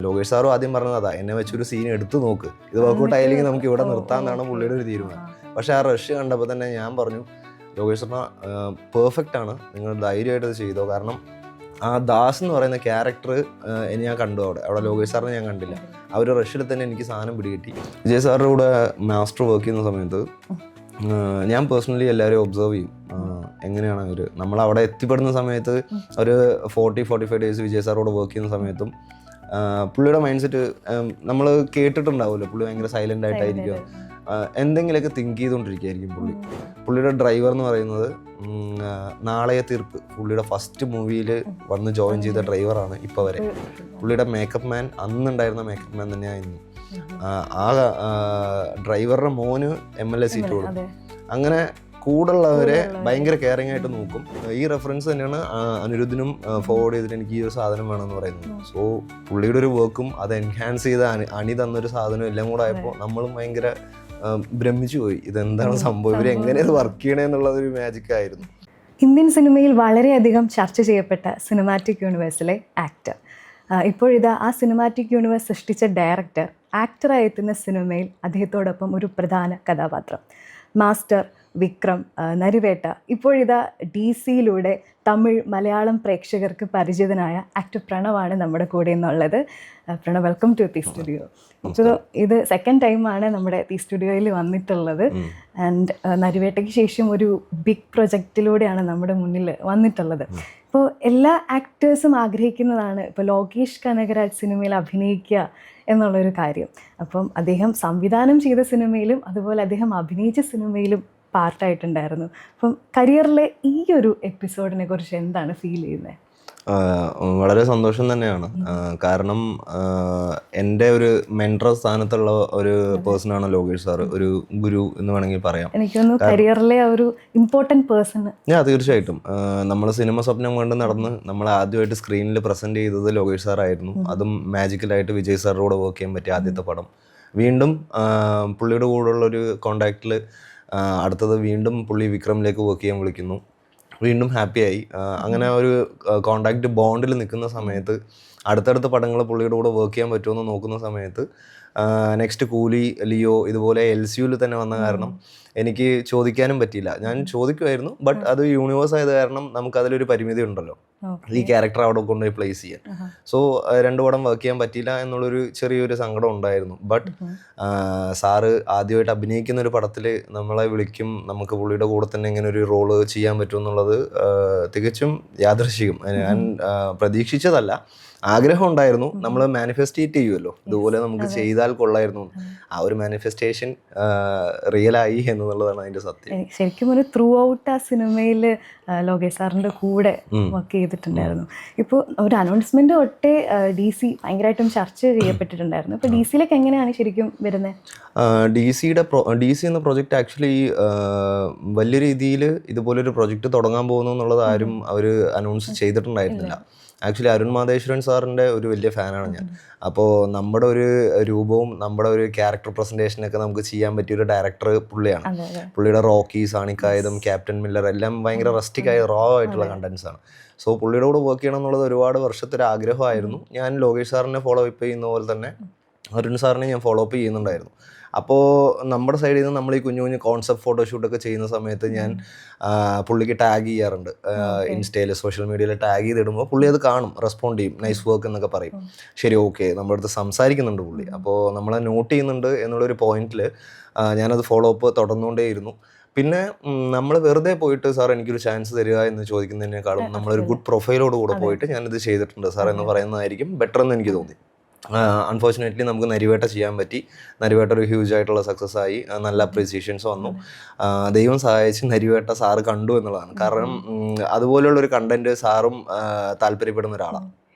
ലോകേഷ് സാറും ആദ്യം പറഞ്ഞത് അതാ, എന്നെ വെച്ചൊരു സീൻ എടുത്തു നോക്ക്, ഇത് വർക്കൗട്ട് ആയില്ലെങ്കിൽ നമുക്ക് ഇവിടെ നിർത്താമെന്നാണ് പുള്ളിയുടെ ഒരു തീരുമാനം. പക്ഷെ ആ റഷ് കണ്ടപ്പോൾ തന്നെ ഞാൻ പറഞ്ഞു, ലോകേഷ് സാറിന് പെർഫെക്റ്റ് ആണ്, നിങ്ങൾ ധൈര്യമായിട്ട് ഇത് ചെയ്തോ. കാരണം ആ ദാസ് എന്ന് പറയുന്ന ക്യാരക്ടർ ഞാൻ കണ്ടു അവിടെ ലോകേഷ് സാറിനെ ഞാൻ കണ്ടില്ല. ആ ഒരു റഷിൽ തന്നെ എനിക്ക് സാധനം പിടികിട്ടി. വിജയ് സാറിൻ്റെ കൂടെ മാസ്റ്റർ വർക്ക് ചെയ്യുന്ന സമയത്ത് ഞാൻ പേഴ്സണലി എല്ലാവരെയും ഒബ്സർവ് ചെയ്യും, എങ്ങനെയാണ് അവർ നമ്മളവിടെ എത്തിപ്പെടുന്ന സമയത്ത്. ഒരു 40-45 ഡേയ്സ് വിജയ് സാറോട് വർക്ക് ചെയ്യുന്ന സമയത്തും പുള്ളിയുടെ മൈൻഡ് സെറ്റ് നമ്മൾ കേട്ടിട്ടുണ്ടാവുമല്ലോ, പുള്ളി ഭയങ്കര സൈലൻ്റ് ആയിട്ടായിരിക്കും, എന്തെങ്കിലുമൊക്കെ തിങ്ക് ചെയ്തുകൊണ്ടിരിക്കുകയായിരിക്കും പുള്ളിയുടെ ഡ്രൈവർ എന്ന് പറയുന്നത് നാളെയ തീർപ്പ് പുള്ളിയുടെ ഫസ്റ്റ് മൂവിയിൽ വന്ന് ജോയിൻ ചെയ്ത ഡ്രൈവറാണ് ഇപ്പോൾ വരെ. പുള്ളിയുടെ മേക്കപ്പ് മാൻ അന്നുണ്ടായിരുന്ന മേക്കപ്പ് മാൻ തന്നെയായിരുന്നു. ആ ഡ്രൈവറുടെ മോന് MLA സീറ്റ് കൊടുക്കും. അങ്ങനെ കൂടുള്ളവരെ ഭയങ്കര കെയറിങ് ആയിട്ട് നോക്കും. ഈ റെഫറൻസ് തന്നെയാണ് അനിരുദ്ധിനും ഫോർവേഡ് ചെയ്തിട്ട് എനിക്ക് ഈ ഒരു സാധനം വേണമെന്ന് പറയുന്നത്. സോ പുള്ളിയുടെ ഒരു വർക്കും അത് എൻഹാൻസ് ചെയ്ത അണി തന്നൊരു സാധനം എല്ലാം കൂടെ ആയപ്പോൾ നമ്മളും ഭയങ്കര ഭ്രമിച്ചു പോയി, ഇതെന്താണ് സംഭവം, ഇവർ എങ്ങനെ ഇത് വർക്ക് ചെയ്യണേ എന്നുള്ളതൊരു മാജിക് ആയിരുന്നു. ഇന്ത്യൻ സിനിമയിൽ വളരെയധികം ചർച്ച ചെയ്യപ്പെട്ട സിനിമാറ്റിക് യൂണിവേഴ്സിലെ ആക്ടർ, ഇപ്പോഴിതാ ആ സിനിമാറ്റിക് യൂണിവേഴ്സ് സൃഷ്ടിച്ച ഡയറക്ടർ ആക്ടറായി എത്തുന്ന സിനിമയിൽ അദ്ദേഹത്തോടൊപ്പം ഒരു പ്രധാന കഥാപാത്രം. മാസ്റ്റർ, വിക്രം, നരിവേട്ട, ഇപ്പോഴിതാ DC-യിലൂടെ തമിഴ് മലയാളം പ്രേക്ഷകർക്ക് പരിചിതനായ ആക്ടർ പ്രണവാണ് നമ്മുടെ കൂടെ എന്നുള്ളത്. പ്രണവ്, വെൽക്കം ടു തി സ്റ്റുഡിയോ. ഇപ്പോൾ ഇത് സെക്കൻഡ് ടൈമാണ് നമ്മുടെ തി സ്റ്റുഡിയോയിൽ വന്നിട്ടുള്ളത്. ആൻഡ് നരിവേട്ടയ്ക്ക് ശേഷം ഒരു ബിഗ് പ്രൊജക്റ്റിലൂടെയാണ് നമ്മുടെ മുന്നിൽ വന്നിട്ടുള്ളത്. ഇപ്പോൾ എല്ലാ ആക്ടേഴ്സും ആഗ്രഹിക്കുന്നതാണ് ഇപ്പോൾ ലോകേഷ് കനകരാജ് സിനിമയിൽ അഭിനയിക്കുക എന്നുള്ളൊരു കാര്യം. അപ്പം അദ്ദേഹം സംവിധാനം ചെയ്ത സിനിമയിലും അതുപോലെ അദ്ദേഹം അഭിനയിച്ച സിനിമയിലും പാർട്ടായിട്ടുണ്ടായിരുന്നു. അപ്പം കരിയറിലെ ഈ ഒരു എപ്പിസോഡിനെ കുറിച്ച് എന്താണ് ഫീൽ ചെയ്യുന്നത്? വളരെ സന്തോഷം തന്നെയാണ്. കാരണം എൻ്റെ ഒരു മെൻറ്റർ സ്ഥാനത്തുള്ള ഒരു പേഴ്സണാണ് ലോകേഷ് സാർ, ഒരു ഗുരു എന്ന് വേണമെങ്കിൽ പറയാം. എനിക്ക് തോന്നുന്നു കരിയറിലെ ഒരു ഇമ്പോർട്ടൻറ്റ് പേഴ്സൺ. തീർച്ചയായിട്ടും. നമ്മൾ സിനിമ സ്വപ്നം കൊണ്ട് നടന്ന് നമ്മൾ ആദ്യമായിട്ട് സ്ക്രീനിൽ പ്രസൻറ്റ് ചെയ്തത് ലോകേഷ് സാറായിരുന്നു. അതും മാജിക്കലായിട്ട് വിജയ് സാറിനോട് വർക്ക് ചെയ്യാൻ പറ്റിയ ആദ്യത്തെ പടം. വീണ്ടും പുള്ളിയുടെ കൂടെയുള്ളൊരു കോണ്ടാക്റ്റിൽ അടുത്തത് വീണ്ടും പുള്ളി വിക്രമിലേക്ക് വർക്ക് ചെയ്യാൻ വിളിക്കുന്നു. വീണ്ടും ഹാപ്പിയായി. അങ്ങനെ ഒരു കോണ്ടാക്റ്റ് ബോണ്ടിൽ നിൽക്കുന്ന സമയത്ത് അടുത്തടുത്ത പടങ്ങൾ പുള്ളിയുടെ കൂടെ വർക്ക് ചെയ്യാൻ പറ്റുമെന്ന് നോക്കുന്ന സമയത്ത് നെക്സ്റ്റ് കൂലി, ലിയോ, ഇതുപോലെ LCUവിൽ തന്നെ വന്ന കാരണം എനിക്ക് ചോദിക്കാനും പറ്റിയില്ല. ഞാൻ ചോദിക്കുമായിരുന്നു, ബട്ട് അത് യൂണിവേഴ്സ് ആയത് കാരണം നമുക്കതിലൊരു പരിമിതി ഉണ്ടല്ലോ, ഈ ക്യാരക്ടർ അവിടെ കൊണ്ടുപോയി പ്ലേസ് ചെയ്യാൻ. സോ 2 പടം വർക്ക് ചെയ്യാൻ പറ്റിയില്ല എന്നുള്ളൊരു ചെറിയൊരു സങ്കടം ഉണ്ടായിരുന്നു. ബട്ട് സാറ് ആദ്യമായിട്ട് അഭിനയിക്കുന്ന ഒരു പടത്തിൽ നമ്മളെ വിളിക്കും, നമുക്ക് പുള്ളിയുടെ കൂടെ തന്നെ ഇങ്ങനെ ഒരു റോള് ചെയ്യാൻ പറ്റും എന്നുള്ളത് തികച്ചും യാദൃശ്ചികം. ഞാൻ പ്രതീക്ഷിച്ചതല്ല, ആഗ്രഹം ഉണ്ടായിരുന്നു. നമ്മൾ മാനിഫെസ്റ്റേറ്റ് ചെയ്യുമല്ലോ, ഇതുപോലെ നമുക്ക് ചെയ്താൽ കൊള്ളായിരുന്നു. ആ ഒരു മാനിഫെസ്റ്റേഷൻ റിയലായി എന്നുള്ളതാണ് അതിൻ്റെ സത്യം. ശരിക്കും ഒരു ത്രൂ ഔട്ട് ആ സിനിമയിൽ ലോകേഷ് സാറിൻ്റെ കൂടെ വർക്ക് ചെയ്തിട്ടുണ്ടായിരുന്നു. ഇപ്പോൾ ഒരു അനൗൺസ്മെന്റ് തൊട്ടേ DC ഭയങ്കരമായിട്ടും ചർച്ച ചെയ്യപ്പെട്ടിട്ടുണ്ടായിരുന്നു. ഇപ്പോൾ DC-യിലേക്ക് എങ്ങനെയാണ് ശരിക്കും വരുന്നത്? DC എന്ന പ്രൊജക്റ്റ് ആക്ച്വലി വലിയ രീതിയിൽ ഇതുപോലൊരു പ്രൊജക്റ്റ് തുടങ്ങാൻ പോകുന്നു എന്നുള്ളത് ആരും അവർ അനൗൺസ് ചെയ്തിട്ടുണ്ടായിരുന്നില്ല. ആക്ച്വലി അരുൺ മാധേശ്വരൻ സാറിൻ്റെ ഒരു വലിയ ഫാനാണ് ഞാൻ. അപ്പോൾ നമ്മുടെ ഒരു രൂപവും നമ്മുടെ ഒരു ക്യാരക്ടർ പ്രസൻറ്റേഷനൊക്കെ നമുക്ക് ചെയ്യാൻ പറ്റിയൊരു ഡയറക്ടർ പുള്ളിയാണ്. പുള്ളിയുടെ റോക്കി, സാണിക്കായുധം, ക്യാപ്റ്റൻ മില്ലർ എല്ലാം ഭയങ്കര റസ്റ്റിക്കായ റോ ആയിട്ടുള്ള കണ്ടൻസ് ആണ്. സോ പുള്ളിയുടെ കൂടെ വർക്ക് ചെയ്യണം എന്നുള്ളത് ഒരുപാട് വർഷത്തെ ഒരു ആഗ്രഹമായിരുന്നു. ഞാൻ ലോകേഷ് സാറിനെ ഫോളോ അപ്പ് ചെയ്യുന്ന പോലെ തന്നെ അരുൺ സാറിനെ ഞാൻ ഫോളോ അപ്പ് ചെയ്യുന്നുണ്ടായിരുന്നു. അപ്പോൾ നമ്മുടെ സൈഡിൽ നിന്ന് നമ്മൾ ഈ കുഞ്ഞു കുഞ്ഞു കോൺസെപ്റ്റ് ഫോട്ടോഷൂട്ടൊക്കെ ചെയ്യുന്ന സമയത്ത് ഞാൻ പുള്ളിക്ക് ടാഗ് ചെയ്യാറുണ്ട്. ഇൻസ്റ്റയിൽ, സോഷ്യൽ മീഡിയയിൽ ടാഗ് ചെയ്തിടുമ്പോൾ പുള്ളി അത് കാണും, റെസ്പോണ്ട് ചെയ്യും, നൈസ് വർക്ക് എന്നൊക്കെ പറയും. ശരി, ഓക്കെ, നമ്മുടെ അടുത്ത് സംസാരിക്കുന്നുണ്ട് പുള്ളി, അപ്പോൾ നമ്മളെ നോട്ട് ചെയ്യുന്നുണ്ട് എന്നുള്ളൊരു പോയിന്റിൽ ഞാനത് ഫോളോ അപ്പ് തുടർന്നുകൊണ്ടേയിരുന്നു. പിന്നെ നമ്മൾ വെറുതെ പോയിട്ട് സാർ എനിക്കൊരു ചാൻസ് തരിക എന്ന് ചോദിക്കുന്നതിനേക്കാളും നമ്മളൊരു ഗുഡ് പ്രൊഫൈലോട് കൂടെ പോയിട്ട് ഞാനിത് ചെയ്തിട്ടുണ്ട് സാർ എന്ന് പറയുന്നതായിരിക്കും ബെറ്റർ എന്ന് എനിക്ക് തോന്നി. അൺഫോർച്ചുനേറ്റ്ലി നമുക്ക് നരിവേട്ട ചെയ്യാൻ പറ്റി. നരിവേട്ട ഒരു ഹ്യൂജ് ആയിട്ടുള്ള സക്സസ് ആയി, നല്ല അപ്രീസിയേഷൻസ് വന്നു. ദൈവം സഹായിച്ച് നരിവേട്ട സാറ് കണ്ടു എന്നുള്ളതാണ്. കാരണം അതുപോലെയുള്ളൊരു കണ്ടന്റ് സാറും താല്പര്യപ്പെടുന്ന ഒരാളാണ്.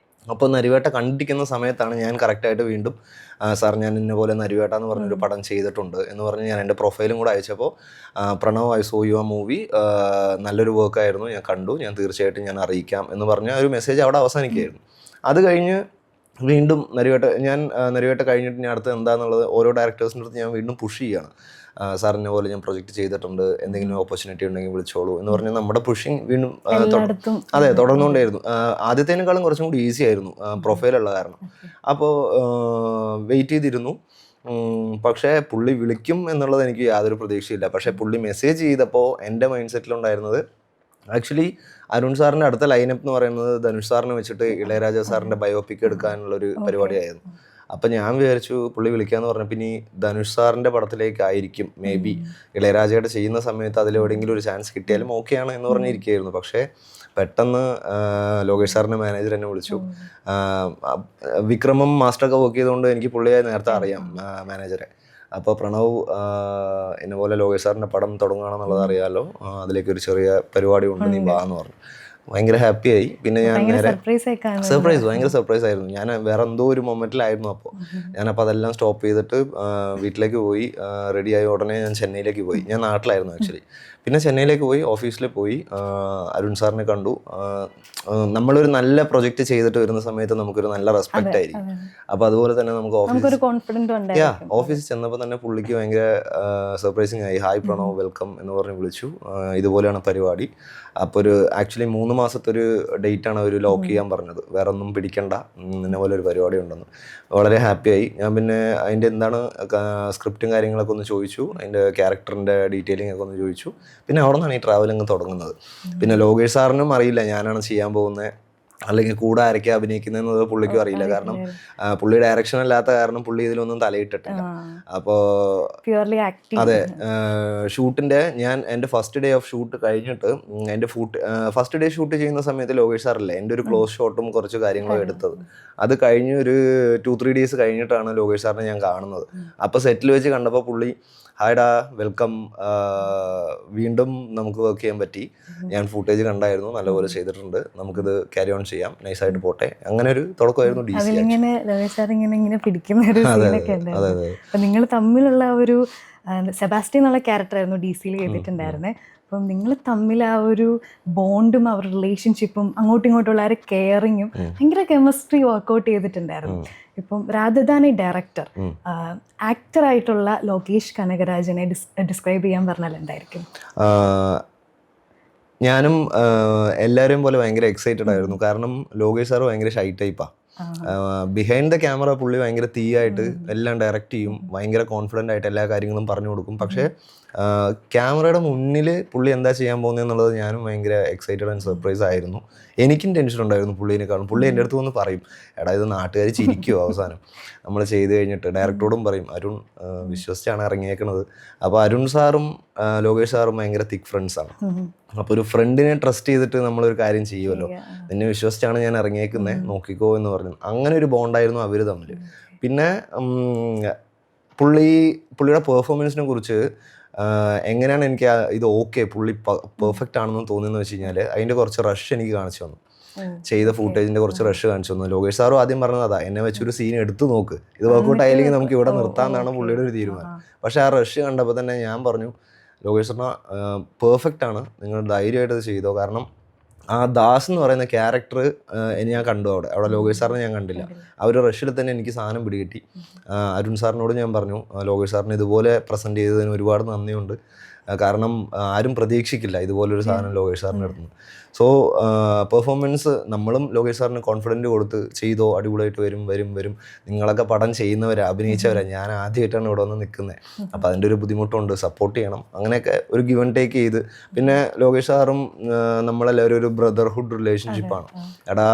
അപ്പോൾ നരിവേട്ട കണ്ടിരിക്കുന്ന സമയത്താണ് ഞാൻ കറക്റ്റായിട്ട് വീണ്ടും സാർ ഞാൻ ഇന്ന പോലെ നരിവേട്ട എന്ന് പറഞ്ഞൊരു പടം ചെയ്തിട്ടുണ്ട് എന്ന് പറഞ്ഞ് ഞാൻ എൻ്റെ പ്രൊഫൈലും കൂടെ അയച്ചപ്പോൾ പ്രണവ്, ഐ സോ യു ആ മൂവി നല്ലൊരു വർക്കായിരുന്നു, ഞാൻ കണ്ടു, ഞാൻ തീർച്ചയായിട്ടും ഞാൻ അറിയിക്കാം എന്ന് പറഞ്ഞ ഒരു മെസ്സേജ് അവിടെ അവസാനിക്കുകയായിരുന്നു. അത് കഴിഞ്ഞ് വീണ്ടും നരിവേട്ട കഴിഞ്ഞിട്ട് ഞാൻ അടുത്ത് എന്താണെന്നുള്ളത് ഓരോ ഡയറക്ടേഴ്സിൻ്റെ അടുത്ത് ഞാൻ വീണ്ടും പുഷ് ചെയ്യുകയാണ്. സാറിനെ പോലെ ഞാൻ പ്രൊജക്റ്റ് ചെയ്തിട്ടുണ്ട്, എന്തെങ്കിലും ഓപ്പർച്യൂണിറ്റി ഉണ്ടെങ്കിൽ വിളിച്ചോളൂ എന്ന് പറഞ്ഞ് നമ്മുടെ പുഷിങ് വീണ്ടും അതെ തുടർന്നുകൊണ്ടേയിരുന്നു. ആദ്യത്തേനേക്കാളും കുറച്ചും കൂടി ഈസി ആയിരുന്നു പ്രൊഫൈലുള്ള കാരണം. അപ്പോൾ വെയിറ്റ് ചെയ്തിരുന്നു. പക്ഷേ പുള്ളി വിളിക്കും എന്നുള്ളത് എനിക്ക് യാതൊരു പ്രതീക്ഷയില്ല. പക്ഷേ പുള്ളി മെസ്സേജ് ചെയ്തപ്പോൾ എൻ്റെ മൈൻഡ് സെറ്റിലുണ്ടായിരുന്നത് ആക്ച്വലി അരുൺ സാറിൻ്റെ അടുത്ത ലൈനപ്പ് എന്ന് പറയുന്നത് ധനുഷ് സാറിനെ വെച്ചിട്ട് ഇളയരാജ സാറിൻ്റെ ബയോപിക് എടുക്കാനുള്ളൊരു പരിപാടിയായിരുന്നു. അപ്പം ഞാൻ വിചാരിച്ചു പുള്ളി വിളിക്കാന്ന് പറഞ്ഞപ്പോൾ ഇനി ധനുഷ് സാറിൻ്റെ പടത്തിലേക്കായിരിക്കും മേ ബി ഇളയരാജയുടെ ചെയ്യുന്ന സമയത്ത് അതിലെവിടെയെങ്കിലും ഒരു ചാൻസ് കിട്ടിയാലും ഓക്കെയാണ് എന്ന് പറഞ്ഞിരിക്കുകയായിരുന്നു. പക്ഷേ പെട്ടെന്ന് ലോകേഷ് സാറിൻ്റെ മാനേജർ എന്നെ വിളിച്ചു. വിക്രമം മാസ്റ്ററൊക്കെ വർക്ക് ചെയ്തുകൊണ്ട് എനിക്ക് പുള്ളിയെ നേരത്തെ അറിയാം മാനേജറെ. അപ്പോൾ പ്രണവ് എന്നെ പോലെ ലോകേഷ് സാറിൻ്റെ പടം തുടങ്ങുകയാണെന്നുള്ളത് അറിയാമല്ലോ, അതിലേക്കൊരു ചെറിയ പരിപാടി ഉണ്ട്, നീ വാ എന്ന് പറഞ്ഞു. ഭയങ്കര ഹാപ്പിയായി. പിന്നെ ഞാൻ നേരെ ഭയങ്കര സർപ്രൈസ് ആയിരുന്നു. ഞാൻ വേറെ എന്തോ ഒരു മൊമെൻറ്റിലായിരുന്നു. അപ്പോൾ ഞാനപ്പോൾ അതെല്ലാം സ്റ്റോപ്പ് ചെയ്തിട്ട് വീട്ടിലേക്ക് പോയി. റെഡിയായി ഉടനെ ഞാൻ ചെന്നൈയിലേക്ക് പോയി. ഞാൻ നാട്ടിലായിരുന്നു ആക്ച്വലി. പിന്നെ ചെന്നൈയിലേക്ക് പോയി, ഓഫീസിൽ പോയി അരുൺ സാറിനെ കണ്ടു. നമ്മളൊരു നല്ല പ്രൊജക്റ്റ് ചെയ്തിട്ട് വരുന്ന സമയത്ത് നമുക്കൊരു നല്ല റെസ്പെക്റ്റ് ആയിരിക്കും. അപ്പോൾ അതുപോലെ തന്നെ നമുക്ക് ഓഫീസിൽ ചെന്നപ്പോൾ തന്നെ പുള്ളിക്ക് ഭയങ്കര സർപ്രൈസിങ് ആയി. ഹായ് പ്രണവ്, വെൽക്കം എന്ന് പറഞ്ഞ് വിളിച്ചു. ഇതുപോലെയാണ് പരിപാടി. അപ്പോൾ ഒരു ആക്ച്വലി 3 മാസത്തെ ഒരു ഡേറ്റാണ് അവർ ലോക്ക് ചെയ്യാൻ പറഞ്ഞത്. വേറെ ഒന്നും പിടിക്കണ്ട, ഇന്ന പോലെ ഒരു പരിപാടി ഉണ്ടെന്ന്. വളരെ ഹാപ്പിയായി ഞാൻ. പിന്നെ അതിൻ്റെ എന്താണ് സ്ക്രിപ്റ്റും കാര്യങ്ങളൊക്കെ ഒന്ന് ചോദിച്ചു, അതിൻ്റെ ക്യാരക്ടറിൻ്റെ ഡീറ്റെയിലിംഗ് ഒക്കെ ഒന്ന് ചോദിച്ചു. പിന്നെ അവിടെ നിന്നാണ് ഈ ട്രാവലിങ് തുടങ്ങുന്നത്. പിന്നെ ലോകേഷ് സാറിനും അറിയില്ല ഞാനാണ് ചെയ്യാൻ പോകുന്നത്, അല്ലെങ്കിൽ കൂടെ ആരൊക്കെ അഭിനയിക്കുന്നത് പുള്ളിക്കും അറിയില്ല. കാരണം പുള്ളി ഡയറക്ഷൻ അല്ലാത്ത കാരണം പുള്ളി ഇതിലൊന്നും തലയിട്ടിട്ടില്ല. അപ്പോൾ അതെ, ഷൂട്ടിൻ്റെ എൻ്റെ ഫസ്റ്റ് ഡേ ഓഫ് ഷൂട്ട് കഴിഞ്ഞിട്ട് എൻ്റെ ഫസ്റ്റ് ഡേ ഷൂട്ട് ചെയ്യുന്ന സമയത്ത് ലോകേഷ് സാറല്ലേ എൻ്റെ ഒരു ക്ലോസ് ഷോട്ടും കുറച്ച് കാര്യങ്ങളും എടുത്തത്. അത് കഴിഞ്ഞ് ഒരു 2-3 ഡേയ്സ് കഴിഞ്ഞിട്ടാണ് ലോകേഷ് സാറിനെ ഞാൻ കാണുന്നത്. അപ്പോൾ സെറ്റിൽ വെച്ച് കണ്ടപ്പോൾ പുള്ളി ഹായ്ഡാ, വെൽക്കം, വീണ്ടും നമുക്ക് വർക്ക് ചെയ്യാൻ പറ്റി, ഞാൻ ഫുട്ടേജ് കണ്ടായിരുന്നു, നല്ലപോലെ ചെയ്തിട്ടുണ്ട്, നമുക്കിത് ക്യാരി ഓൺ ചെയ്യാം, നൈസായിട്ട് പോട്ടെ. അങ്ങനെ ഒരു തുടക്കമായിരുന്നു DC. നിങ്ങൾ തമ്മിലുള്ള ഒരു സെബാസ്റ്റ്യൻ എന്നുള്ള ക്യാരക്ടറായിരുന്നു DC-യിൽ ചെയ്തിട്ടുണ്ടായിരുന്നത്. അപ്പം നിങ്ങൾ തമ്മിൽ ആ ഒരു ബോണ്ടും ആ ഒരു റിലേഷൻഷിപ്പും അങ്ങോട്ടും ഇങ്ങോട്ടുള്ള ആ ഒരു കെയറിങ്ങും ഭയങ്കര കെമിസ്ട്രി വർക്ക്ഔട്ട് ചെയ്തിട്ടുണ്ടായിരുന്നു. ഇപ്പം രാജധാനി ഡയറക്ടർ ആക്ടറായിട്ടുള്ള ലോകേഷ് കനകരാജിനെ ഡിസ്ക്രൈബ് ചെയ്യാൻ പറഞ്ഞാൽ എന്തായിരിക്കും? ഞാനും എല്ലാവരെയും പോലെ ഭയങ്കര എക്സൈറ്റഡ് ആയിരുന്നു. കാരണം ലോകേഷ് സാറ് ഭയങ്കര ഷൈ ടൈപ്പാണ്. ബിഹൈൻഡ് ദ ക്യാമറ പുള്ളി ഭയങ്കര തീയായിട്ട് എല്ലാം ഡയറക്റ്റ് ചെയ്യും, ഭയങ്കര കോൺഫിഡൻ്റ് ആയിട്ട് എല്ലാ കാര്യങ്ങളും പറഞ്ഞു കൊടുക്കും. പക്ഷേ ക്യാമറയുടെ മുന്നിൽ പുള്ളി എന്താ ചെയ്യാൻ പോകുന്നതെന്നുള്ളത് ഞാനും ഭയങ്കര എക്സൈറ്റഡ് ആൻഡ് സർപ്രൈസ് ആയിരുന്നു. എനിക്കും ടെൻഷൻ ഉണ്ടായിരുന്നു പുള്ളീനെക്കാളും. പുള്ളി എൻ്റെ അടുത്ത് വന്ന് പറയും, എടാ ഇത് നാട്ടുകാർ ചിരിക്കുമോ അവസാനം നമ്മൾ ചെയ്ത് കഴിഞ്ഞിട്ട്. ഡയറക്ടറോടും പറയും, അരുൺ വിശ്വസിച്ചാണ് ഇറങ്ങിയേക്കണത്. അപ്പോൾ അരുൺ സാറും ലോകേഷ് സാറും ഭയങ്കര തിക്ക് ഫ്രണ്ട്സാണ്. അപ്പോൾ ഒരു ഫ്രണ്ടിനെ ട്രസ്റ്റ് ചെയ്തിട്ട് നമ്മളൊരു കാര്യം ചെയ്യുമല്ലോ, നിന്നെ വിശ്വസിച്ചാണ് ഞാൻ ഇറങ്ങിയേക്കുന്നത്, നോക്കിക്കോ എന്ന് പറഞ്ഞു. അങ്ങനെ ഒരു ബോണ്ടായിരുന്നു അവർ തമ്മിൽ. പിന്നെ പുള്ളിയുടെ പെർഫോമൻസിനെ കുറിച്ച് എങ്ങനെയാണ് എനിക്ക് ഇത് ഓക്കെ പുള്ളി പെർഫെക്റ്റ് ആണെന്ന് തോന്നുന്നതെന്ന് വെച്ച് കഴിഞ്ഞാൽ അതിൻ്റെ കുറച്ച് റഷ് എനിക്ക് കാണിച്ചു തന്നു. ചെയ്ത ഫൂട്ടേജിൻ്റെ കുറച്ച് റഷ് കാണിച്ചു തന്നു. ലോകേഷ് സാറും ആദ്യം പറഞ്ഞതാ, എന്നെ വെച്ചൊരു സീൻ എടുത്തു നോക്ക്, ഇത് വർക്കൗട്ട് ആയില്ലെങ്കിൽ നമുക്ക് ഇവിടെ നിർത്താമെന്നാണ് പുള്ളിയുടെ ഒരു തീരുമാനം. പക്ഷേ ആ റഷ് കണ്ടപ്പോൾ തന്നെ ഞാൻ പറഞ്ഞു, ലോകേഷ് സാറിന് പെർഫെക്റ്റ് ആണ്, നിങ്ങൾ ധൈര്യമായിട്ട് ഇത് ചെയ്തോ. കാരണം ആ ദാസ് എന്ന് പറയുന്ന ക്യാരക്ടർ ഞാൻ കണ്ടു അവിടെ ലോകേഷ് സാറിനെ ഞാൻ കണ്ടില്ല. ആ ഒരു റഷിൽ തന്നെ എനിക്ക് സാധനം പിടികിട്ടി. അരുൺ സാറിനോട് ഞാൻ പറഞ്ഞു, ലോകേഷ് സാറിന് ഇതുപോലെ പ്രസൻറ്റ് ചെയ്തതിന് ഒരുപാട് നന്ദിയുണ്ട്. കാരണം ആരും പ്രതീക്ഷിക്കില്ല ഇതുപോലൊരു സാധനം ലോകേഷ് സാറിൻ്റെ അടുത്ത് നിന്ന്. സോ പെർഫോമൻസ് നമ്മളും ലോകേഷ് സാറിന് കോൺഫിഡൻറ്റ് കൊടുത്ത് ചെയ്തോ, അടിപൊളിയായിട്ട് വരും. നിങ്ങളൊക്കെ പടം ചെയ്യുന്നവരാ, അഭിനയിച്ചവരാ, ഞാൻ ആദ്യമായിട്ടാണ് ഇവിടെ വന്ന് നിൽക്കുന്നത്, അപ്പോൾ അതിൻ്റെ ഒരു ബുദ്ധിമുട്ടുണ്ട്, സപ്പോർട്ട് ചെയ്യണം. അങ്ങനെയൊക്കെ ഒരു ഗിവ് ആൻഡ് ടേക്ക് ചെയ്ത്. പിന്നെ ലോകേഷ് സാറും നമ്മളെല്ലാവരും ഒരു ബ്രദർഹുഡ് റിലേഷൻഷിപ്പാണ്. എടാ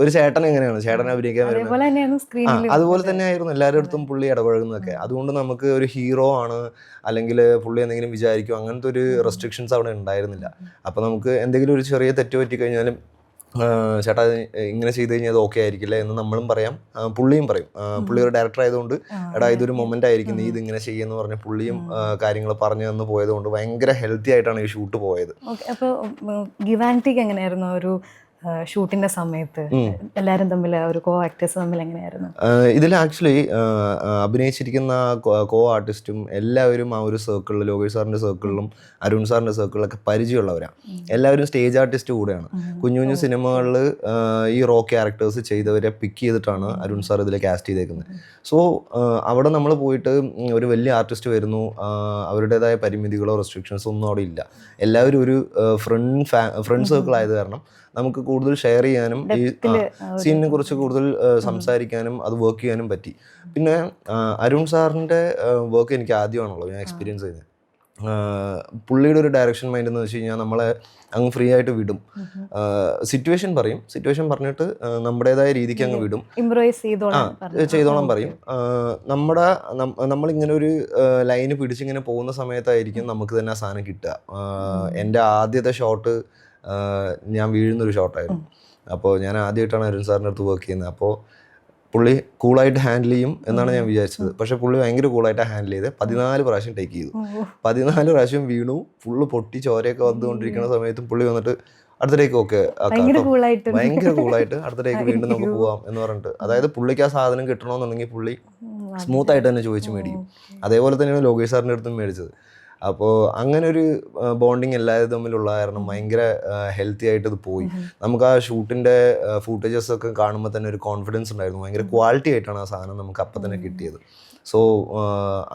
ഒരു ചേട്ടൻ എങ്ങനെയാണ് ചേട്ടനെ അഭിനയിക്കാൻ വരുന്നത്, അതുപോലെ തന്നെ ആയിരുന്നു എല്ലാവരുടെ അടുത്തും പുള്ളി ഇടപഴകുന്നതൊക്കെ. അതുകൊണ്ട് നമുക്ക് ഒരു ഹീറോ ആണ് അല്ലെങ്കിൽ പുള്ളി എന്തെങ്കിലും വിചാരിക്കും, അങ്ങനത്തെ ഒരു റെസ്ട്രിക്ഷൻസ് അവിടെ ഉണ്ടായിരുന്നില്ല. അപ്പോൾ നമുക്ക് എന്തെങ്കിലും ഒരു ചെറിയ തെറ്റ് പറ്റി കഴിഞ്ഞാലും ചേട്ടാ ഇങ്ങനെ ചെയ്ത് കഴിഞ്ഞാൽ അത് ഓക്കെ ആയിരിക്കില്ല എന്ന് നമ്മളും പറയാം, പുള്ളിയും പറയും. പുള്ളി ഒരു ഡയറക്ടർ ആയതുകൊണ്ട് എടാ ഇതൊരു മൊമെൻ്റ് ആയിരിക്കും, നീ ഇതിങ്ങനെ ചെയ്യുമെന്ന് പറഞ്ഞ് പുള്ളിയും കാര്യങ്ങൾ പറഞ്ഞു തന്നു പോയതുകൊണ്ട് ഭയങ്കര ഹെൽത്തി ആയിട്ടാണ് ഈ ഷൂട്ട് പോയത്. അപ്പോൾ ഗിവ് ആൻഡ് ടേക്ക് എങ്ങനെയായിരുന്നു? ഒരു ഷൂട്ടിന്റെ സമയത്ത് എല്ലാവരും തമ്മിൽ ഒരു കോ ആക്ടേഴ്സ് തമ്മിൽ എങ്ങനെയായിരുന്നു? ഇതിൽ ആക്ച്വലി അഭിനയിച്ചിരിക്കുന്ന കോ ആർട്ടിസ്റ്റും എല്ലാവരും ആ ഒരു സർക്കിളിൽ, ലോകേഷ് സാറിൻ്റെ സർക്കിളിലും അരുൺ സാറിൻ്റെ സർക്കിളിലൊക്കെ പരിചയമുള്ളവരാണ്. എല്ലാവരും സ്റ്റേജ് ആർട്ടിസ്റ്റ് കൂടെയാണ്. കുഞ്ഞു കുഞ്ഞു സിനിമകളിൽ ഈ റോ ക്യാരക്ടേഴ്സ് ചെയ്തവരെ പിക്ക് ചെയ്തിട്ടാണ് അരുൺ സാർ ഇതിൽ കാസ്റ്റ് ചെയ്തേക്കുന്നത്. സോ അവിടെ നമ്മൾ പോയിട്ട് ഒരു വലിയ ആർട്ടിസ്റ്റ് വരുന്നു, അവരുടേതായ പരിമിതികളോ റെസ്ട്രിക്ഷൻസോ ഒന്നും അവിടെ ഇല്ല. എല്ലാവരും ഒരു ഫ്രണ്ട് സർക്കിൾ ആയത് കാരണം നമുക്ക് കൂടുതൽ ഷെയർ ചെയ്യാനും ഈ സീനിനെ കുറിച്ച് കൂടുതൽ സംസാരിക്കാനും അത് വർക്ക് ചെയ്യാനും പറ്റി. പിന്നെ അരുൺ സാറിൻ്റെ വർക്ക് എനിക്ക് ആദ്യമാണല്ലോ ഞാൻ എക്സ്പീരിയൻസ് ചെയ്തത്. പുള്ളിയുടെ ഒരു ഡയറക്ഷൻ മൈൻഡ് എന്ന് വെച്ച് കഴിഞ്ഞാൽ നമ്മളെ അങ്ങ് ഫ്രീ ആയിട്ട് വിടും. സിറ്റുവേഷൻ പറഞ്ഞിട്ട് നമ്മുടേതായ രീതിക്ക് അങ്ങ് വിടും, ചെയ്തോളം പറയും. നമ്മളിങ്ങനെ ഒരു ലൈന് പിടിച്ചിങ്ങനെ പോകുന്ന സമയത്തായിരിക്കും നമുക്ക് തന്നെ ആ സാധനം കിട്ടുക. എൻ്റെ ആദ്യത്തെ ഷോട്ട് ഞാൻ വീഴുന്നൊരു ഷോട്ടായിരുന്നു. അപ്പോൾ ഞാൻ ആദ്യമായിട്ടാണ് അരുൺ സാറിൻ്റെ അടുത്ത് വർക്ക് ചെയ്യുന്നത്. അപ്പോൾ പുള്ളി കൂളായിട്ട് ഹാൻഡിൽ ചെയ്യും എന്നാണ് ഞാൻ വിചാരിച്ചത്. പക്ഷേ പുള്ളി ഭയങ്കര കൂളായിട്ട് ഹാൻഡിൽ ചെയ്ത് 14 പ്രാവശ്യം ടേക്ക് ചെയ്തു. 14 പ്രാവശ്യം വീണു, ഫുള്ള് പൊട്ടി ചോരയൊക്കെ വന്നുകൊണ്ടിരിക്കുന്ന സമയത്തും പുള്ളി വന്നിട്ട് അടുത്ത ടേക്ക് ഓക്കെ ഭയങ്കര കൂളായിട്ട് അടുത്ത ടേക്ക് വീണ്ടും നമുക്ക് പോവാം എന്ന് പറഞ്ഞിട്ട്. അതായത് പുള്ളിക്ക് ആ സാധനം കിട്ടണമെന്നുണ്ടെങ്കിൽ പുള്ളി സ്മൂത്ത് ആയിട്ട് തന്നെ ചോദിച്ച് മേടിക്കും. അതേപോലെ തന്നെയാണ് ലോകേഷ് സാറിൻ്റെ അടുത്തും മേടിച്ചത്. അപ്പോൾ അങ്ങനെ ഒരു ബോണ്ടിങ് എല്ലാവരും തമ്മിലുള്ള കാരണം ഭയങ്കര ഹെൽത്തി ആയിട്ട് ഇത് പോയി. നമുക്ക് ആ ഷൂട്ടിൻ്റെ ഫൂട്ടേജസ് ഒക്കെ കാണുമ്പോൾ തന്നെ ഒരു കോൺഫിഡൻസ് ഉണ്ടായിരുന്നു. ഭയങ്കര ക്വാളിറ്റി ആയിട്ടാണ് ആ സാധനം നമുക്ക് അപ്പം തന്നെ കിട്ടിയത്. സോ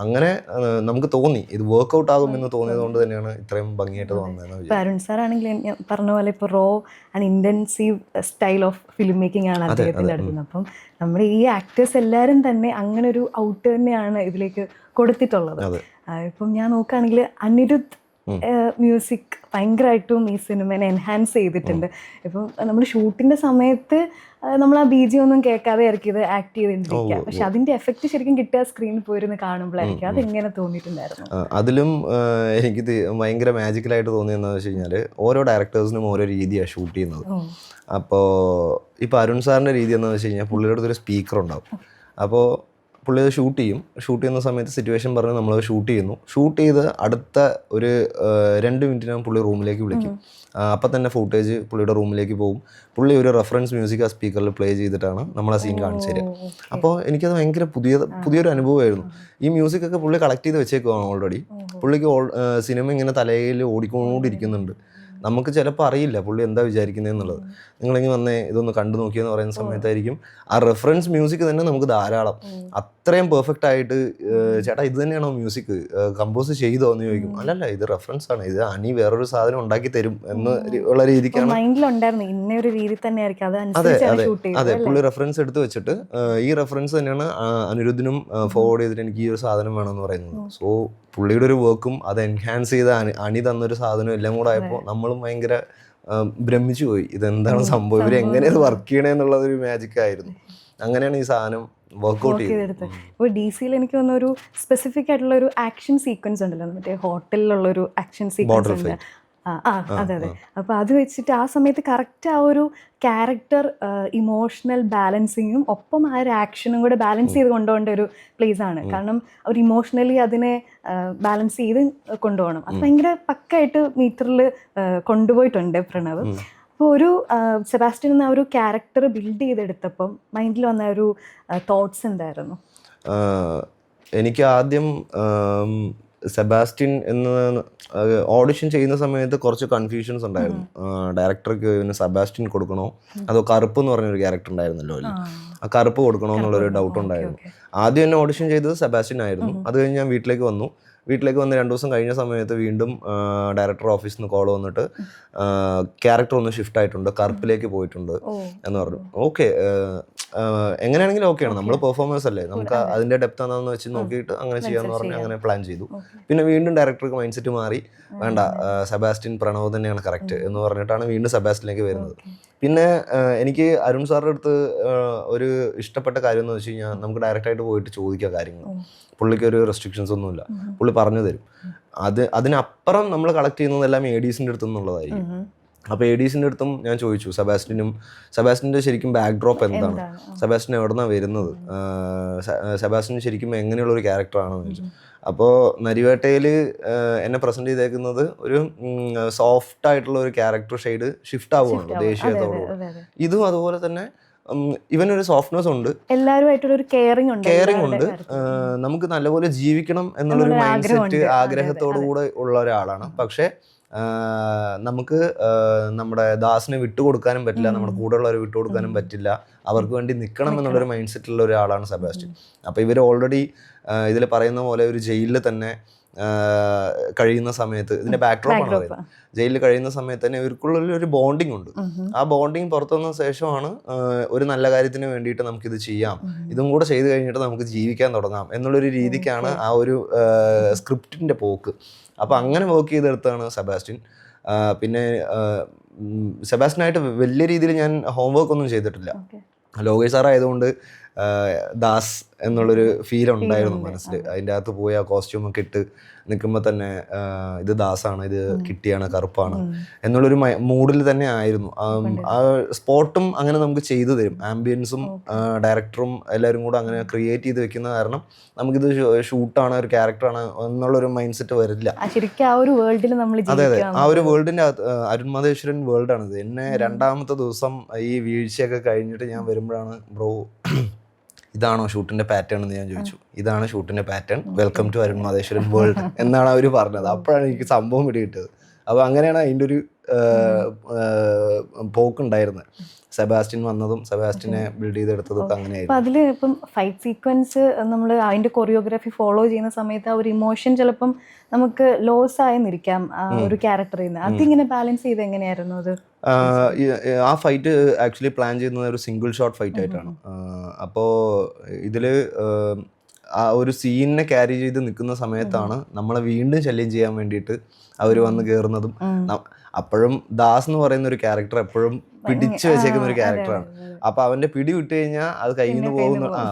അങ്ങനെ നമുക്ക് തോന്നി ഇത് വർക്ക്ഔട്ട് ആകുമെന്ന് തോന്നിയത് കൊണ്ട് തന്നെയാണ് ഇത്രയും ഭംഗിയായിട്ട് തോന്നുന്നത്. അരുൺ സാർ ആണെങ്കിൽ ഞാൻ പറഞ്ഞ പോലെ ഇപ്പോൾ raw and intensive style of film making ആണ് അദ്ദേഹത്തിൻ്റെ അടുത്തുനിന്ന്. അപ്പം നമ്മുടെ ഈ ആക്ടേഴ്സ് എല്ലാവരും തന്നെ അങ്ങനെ ഒരു ഔട്ട് തന്നെയാണ് ഇതിലേക്ക് കൊടുത്തിട്ടുള്ളത്. ഇപ്പം ഞാൻ നോക്കുകയാണെങ്കിൽ അനിരുദ്ധ് മ്യൂസിക് ഭയങ്കരമായിട്ടും ഈ സിനിമേനെ എൻഹാൻസ് ചെയ്തിട്ടുണ്ട്. ഇപ്പം നമ്മൾ ഷൂട്ടിൻ്റെ സമയത്ത് നമ്മൾ ആ ബീജി ഒന്നും കേൾക്കാതെ ആയിരിക്കും ഇത് ആക്ട് ചെയ്തിട്ടിരിക്കുക. പക്ഷെ അതിൻ്റെ എഫക്റ്റ് ശരിക്കും കിട്ടുക സ്ക്രീനിൽ പോയിരുന്ന് കാണുമ്പോഴായിരിക്കും. അതെങ്ങനെ തോന്നിയിട്ടുണ്ടായിരുന്നു? അതിലും എനിക്ക് ഭയങ്കര മാജിക്കലായിട്ട് തോന്നിയെന്ന് വെച്ച് കഴിഞ്ഞാൽ ഓരോ ഡയറക്ടേഴ്സിനും ഓരോ രീതിയാണ് ഷൂട്ട് ചെയ്യുന്നത്. അപ്പോൾ ഇപ്പോൾ അരുൺ സാറിൻ്റെ രീതി എന്ന് വെച്ച് കഴിഞ്ഞാൽ പുള്ളിയുടെ അടുത്തൊരു സ്പീക്കർ ഉണ്ടാവും. അപ്പോൾ പുള്ളി അത് ഷൂട്ട് ചെയ്യുന്ന സമയത്ത് സിറ്റുവേഷൻ പറഞ്ഞ് നമ്മളത് ഷൂട്ട് ചെയ്ത് അടുത്ത ഒരു 2 മിനിറ്റിനകം പുള്ളി റൂമിലേക്ക് വിളിക്കും. അപ്പം തന്നെ ഫുട്ടേജ് പുള്ളിയുടെ റൂമിലേക്ക് പോകും. പുള്ളി ഒരു റെഫറൻസ് മ്യൂസിക് ആ സ്പീക്കറിൽ പ്ലേ ചെയ്തിട്ടാണ് നമ്മൾ ആ സീൻ കാണിച്ചു തരിക. അപ്പോൾ എനിക്കത് ഭയങ്കര പുതിയൊരു അനുഭവമായിരുന്നു. ഈ മ്യൂസിക്കൊക്കെ പുള്ളി കളക്ട് ചെയ്ത് വെച്ചേക്കുവാണ് ഓൾറെഡി. പുള്ളിക്ക് സിനിമ ഇങ്ങനെ തലയിൽ ഓടിക്കൊണ്ടിരിക്കുന്നുണ്ട്. നമുക്ക് ചിലപ്പോൾ അറിയില്ല പുള്ളി എന്താ വിചാരിക്കുന്നതെന്നുള്ളത്. നിങ്ങളിങ്ങനെ വന്നേ ഇതൊന്ന് കണ്ടു നോക്കിയെന്ന് പറയുന്ന സമയത്തായിരിക്കും ആ റെഫറൻസ് മ്യൂസിക് തന്നെ നമുക്ക് ധാരാളം അത്രയും പെർഫെക്റ്റ് ആയിട്ട് ചേട്ടാ ഇത് തന്നെയാണോ മ്യൂസിക് കമ്പോസ് ചെയ്തോ എന്ന് ചോദിക്കും. അല്ലല്ല ഇത് റെഫറൻസ് ആണ്, ഇത് അനി വേറൊരു സാധനം ഉണ്ടാക്കി തരും എന്ന് ഉള്ള രീതിക്കാണ്. അതെ പുള്ളി റെഫറൻസ് എടുത്ത് വെച്ചിട്ട് ഈ റെഫറൻസ് തന്നെയാണ് അനിരുദ്ധിനും ഫോർവേഡ് ചെയ്തിട്ട് എനിക്ക് ഈ ഒരു സാധനം വേണമെന്ന് പറയുന്നത്. സോ പുള്ളിയുടെ ഒരു വർക്കും അത് എൻഹാൻസ് ചെയ്ത അണി തന്നൊരു സാധനം എല്ലാം കൂടെ ആയപ്പോൾ നമ്മളും ഭയങ്കര ഭ്രമിച്ചു പോയി. ഇതെന്താണ് സംഭവം, ഇവർ എങ്ങനെ ഇത് വർക്ക് ചെയ്യണമെന്നുള്ളതൊരു മാജിക് ആയിരുന്നു. അങ്ങനെയാണ് ഈ സാധനം വർക്ക്ഔട്ട് ചെയ്തത്. ഇപ്പോൾ DC-യിൽ എനിക്ക് തോന്നുന്ന ഒരു സ്പെസിഫിക് ആയിട്ടുള്ള ഒരു ആക്ഷൻ സീക്വൻസ് ഉണ്ടല്ലോ, മറ്റേ ഹോട്ടലിലുള്ള ഒരു ആക്ഷൻ സീക്വൻസ് ഉണ്ട്. അതെ. അപ്പോൾ അത് വെച്ചിട്ട് ആ സമയത്ത് കറക്റ്റ് ആ ഒരു ക്യാരക്ടർ ഇമോഷണൽ ബാലൻസിങ്ങും ഒപ്പം ആ ഒരു ആക്ഷനും കൂടെ ബാലൻസ് ചെയ്ത് കൊണ്ടുപോകേണ്ട ഒരു പ്ലേസ് ആണ്. കാരണം അവർ ഇമോഷണലി അതിനെ ബാലൻസ് ചെയ്ത് കൊണ്ടുപോകണം. അത് ഭയങ്കര പക്കായിട്ട് മീറ്ററിൽ കൊണ്ടുപോയിട്ടുണ്ട് പ്രണവ്. അപ്പോൾ ഒരു സെബാസ്റ്റ്യൻ എന്ന ഒരു ക്യാരക്ടർ ബിൽഡ് ചെയ്തെടുത്തപ്പം മൈൻഡിൽ വന്ന ഒരു തോട്ട്സ് എന്തായിരുന്നു? എനിക്ക് ആദ്യം സെബാസ്റ്റ്യൻ എന്ന ഓഡിഷൻ ചെയ്യുന്ന സമയത്ത് കുറച്ച് കൺഫ്യൂഷൻസ് ഉണ്ടായിരുന്നു. ഡയറക്ടർക്ക് സെബാസ്റ്റ്യൻ കൊടുക്കണോ അതോ കറുപ്പ് എന്ന് പറഞ്ഞൊരു ക്യാരക്ടർ ഉണ്ടായിരുന്നല്ലോ അല്ലേ, ആ കറുപ്പ് കൊടുക്കണോ എന്നുള്ളൊരു ഡൗട്ട് ഉണ്ടായിരുന്നു. ആദ്യം എന്നെ ഓഡിഷൻ ചെയ്തത് സെബാസ്റ്റ്യൻ ആയിരുന്നു. അത് കഴിഞ്ഞ് ഞാൻ വീട്ടിലേക്ക് വന്ന് 2 ദിവസം കഴിഞ്ഞ സമയത്ത് വീണ്ടും ഡയറക്ടർ ഓഫീസിൽ നിന്ന് കോൾ വന്നിട്ട് ക്യാരക്ടർ ഒന്ന് ഷിഫ്റ്റ് ആയിട്ടുണ്ട്, കറുപ്പിലേക്ക് പോയിട്ടുണ്ട് എന്ന് പറഞ്ഞു. ഓക്കെ എങ്ങനെയാണെങ്കിലും ഓക്കെയാണ്, നമ്മൾ പെർഫോമൻസ് അല്ലേ, നമുക്ക് അതിൻ്റെ ഡെപ്ത് എന്താണെന്ന് വെച്ച് നോക്കിയിട്ട് അങ്ങനെ ചെയ്യാമെന്ന് പറഞ്ഞ് അങ്ങനെ പ്ലാൻ ചെയ്തു. പിന്നെ വീണ്ടും ഡയറക്ടർക്ക് മൈൻഡ് സെറ്റ് മാറി, വേണ്ട സെബാസ്റ്റ്യൻ പ്രണവ് തന്നെയാണ് കറക്റ്റ് എന്ന് പറഞ്ഞിട്ടാണ് വീണ്ടും സെബാസ്റ്റ്യനിലേക്ക് വരുന്നത്. പിന്നെ എനിക്ക് അരുൺ സാറിൻ്റെ അടുത്ത് ഒരു ഇഷ്ടപ്പെട്ട കാര്യം എന്ന് വെച്ച് കഴിഞ്ഞാൽ നമുക്ക് ഡയറക്റ്റായിട്ട് പോയിട്ട് ചോദിക്കുക കാര്യങ്ങൾ. പുള്ളിക്ക് ഒരു റെസ്ട്രിക്ഷൻസ് ഒന്നുമില്ല, പുള്ളി പറഞ്ഞു തരും. അതിനപ്പുറം നമ്മൾ കളക്ട് ചെയ്യുന്നതെല്ലാം ADസിൻ്റെ അടുത്തു നിന്നുള്ളതായിരിക്കും. അപ്പോൾ ADസിൻ്റെ അടുത്തും ഞാൻ ചോദിച്ചു സെബാസ്റ്റ്യൻ്റെ ശരിക്കും ബാക്ക് ഡ്രോപ്പ് എന്താണ്, സെബാസ്റ്റ്യൻ എവിടെ നിന്നാണ് വരുന്നത്, സെബാസ്റ്റ്യൻ ശരിക്കും എങ്ങനെയുള്ളൊരു ക്യാരക്ടറാണെന്ന് ചോദിച്ചു. അപ്പോൾ നരിവേട്ടയിൽ എന്നെ പ്രസന്റ് ചെയ്തേക്കുന്നത് ഒരു സോഫ്റ്റ് ആയിട്ടുള്ള ഒരു ക്യാരക്ടർ ഷെയ്ഡ് ഷിഫ്റ്റ് ആവുകയാണല്ലോ ദേഷ്യത്തോടുകൂടി. ഇതും അതുപോലെ തന്നെ ഇവനൊരു സോഫ്റ്റ്നെസ് ഉണ്ട്, എല്ലാവരുമായിട്ടുള്ള ഒരു കെയറിംഗ് ഉണ്ട്. നമുക്ക് നല്ലപോലെ ജീവിക്കണം എന്നുള്ളൊരു മൈൻഡ് സെറ്റ് ആഗ്രഹത്തോടു കൂടെ ഉള്ള ഒരാളാണ്. പക്ഷെ നമുക്ക് നമ്മുടെ ദാസിനെ വിട്ടുകൊടുക്കാനും പറ്റില്ല, നമ്മുടെ കൂടെ ഉള്ളവരെ വിട്ടുകൊടുക്കാനും പറ്റില്ല, അവർക്ക് വേണ്ടി നിൽക്കണം എന്നുള്ളൊരു മൈൻഡ് സെറ്റുള്ള ഒരാളാണ് സെബാസ്റ്റ്യൻ. അപ്പോൾ ഇവർ ഓൾറെഡി ഇതിൽ പറയുന്ന പോലെ ഒരു ജയിലിൽ തന്നെ കഴിയുന്ന സമയത്ത്, ഇതിന്റെ ബാക്ക്ഡ്രോപ്പാണ് പറയുന്നത്, ജയിലിൽ കഴിയുന്ന സമയത്ത് തന്നെ ഇവർക്കുള്ളിൽ ഒരു ബോണ്ടിങ് ഉണ്ട്. ആ ബോണ്ടിങ് പുറത്തു വന്ന ശേഷമാണ് ഒരു നല്ല കാര്യത്തിന് വേണ്ടിയിട്ട് നമുക്കിത് ചെയ്യാം, ഇതും കൂടെ ചെയ്ത് കഴിഞ്ഞിട്ട് നമുക്ക് ജീവിക്കാൻ തുടങ്ങാം എന്നുള്ളൊരു രീതിക്കാണ് ആ ഒരു സ്ക്രിപ്റ്റിന്റെ പോക്ക്. അപ്പോൾ അങ്ങനെ വർക്ക് ചെയ്തെടുത്താണ് സെബാസ്റ്റ്യൻ. പിന്നെ സെബാസ്റ്റ്യനായിട്ട് വലിയ രീതിയിൽ ഞാൻ ഹോംവർക്ക് ഒന്നും ചെയ്തിട്ടില്ല. ലോകേഷ് സാർ ആയതുകൊണ്ട് ദാസ് എന്നുള്ളൊരു ഫീൽ ഉണ്ടായിരുന്നു മനസ്സിൽ. അതിൻ്റെ അകത്ത് പോയി ആ കോസ്റ്റ്യൂമൊക്കെ ഇട്ട് നിൽക്കുമ്പോൾ തന്നെ ഇത് ദാസാണ്, ഇത് കിട്ടിയാണ്, കറുപ്പാണ് എന്നുള്ളൊരു മൂഡിൽ തന്നെ ആയിരുന്നു. ആ സ്പോട്ടും അങ്ങനെ നമുക്ക് ചെയ്തു തരും. ആംബിയൻസും ഡയറക്ടറും എല്ലാവരും കൂടെ അങ്ങനെ ക്രിയേറ്റ് ചെയ്ത് വെക്കുന്ന കാരണം നമുക്കിത് ഷൂട്ടാണ്, ഒരു ക്യാരക്ടറാണ് എന്നുള്ളൊരു മൈൻഡ് സെറ്റ് വരില്ല. അതെ അതെ, ആ ഒരു വേൾഡിൻ്റെ അകത്ത് അരുൺ മാധേശ്വരൻ വേൾഡാണിത്. എന്നെ രണ്ടാമത്തെ ദിവസം ഈ വീഴ്ചയൊക്കെ കഴിഞ്ഞിട്ട് ഞാൻ വരുമ്പോഴാണ് ബ്രോ ഇതാണോ ഷൂട്ടിന്റെ പാറ്റേൺ എന്ന് ഞാൻ ചോദിച്ചു. ഇതാണ് ഷൂട്ടിന്റെ pattern, welcome to Arun Madheswaran world എന്നാണ് അവർ പറഞ്ഞത്. അപ്പോഴാണ് എനിക്ക് സംഭവം പിടികിട്ടത്. അപ്പോൾ അങ്ങനെയാണ് അതിൻ്റെ ഒരു പോക്കുണ്ടായിരുന്നത്. സെബാസ്റ്റ്യൻ വന്നതും സെബാസ്റ്റ്യനെ ബിൽഡ് ചെയ്തെടുത്തതൊക്കെ അങ്ങനെയായിരുന്നു. അതിൽ ഇപ്പം ഫൈറ്റ് സീക്വൻസ് നമ്മൾ അതിന്റെ കൊറിയോഗ്രാഫി ഫോളോ ചെയ്യുന്ന സമയത്ത് ആ ഒരു ഇമോഷൻ ചിലപ്പം നമുക്ക് ലോസ് ആയെന്നിരിക്കാം ഒരു ക്യാരക്ടറിൽ നിന്ന്. അതിങ്ങനെ ബാലൻസ് ചെയ്ത് എങ്ങനെയായിരുന്നു അത്? ആ ഫൈറ്റ് ആക്ച്വലി പ്ലാൻ ചെയ്യുന്നത് ഒരു സിംഗിൾ ഷോട്ട് ഫൈറ്റ് ആയിട്ടാണ്. അപ്പോൾ ഇതിൽ ആ ഒരു സീനിനെ ക്യാരി ചെയ്ത് നിൽക്കുന്ന സമയത്താണ് നമ്മളെ വീണ്ടും ശല്യം ചെയ്യാൻ വേണ്ടിയിട്ട് അവർ വന്ന് കയറുന്നതും. അപ്പോഴും ദാസ് എന്ന് പറയുന്ന ഒരു ക്യാരക്ടർ എപ്പോഴും പിടിച്ചു വെച്ചേക്കുന്ന ഒരു ക്യാരക്ടറാണ്. അപ്പൊ അവന്റെ പിടി വിട്ട് കഴിഞ്ഞാൽ അത് കയ്യിൽ നിന്ന്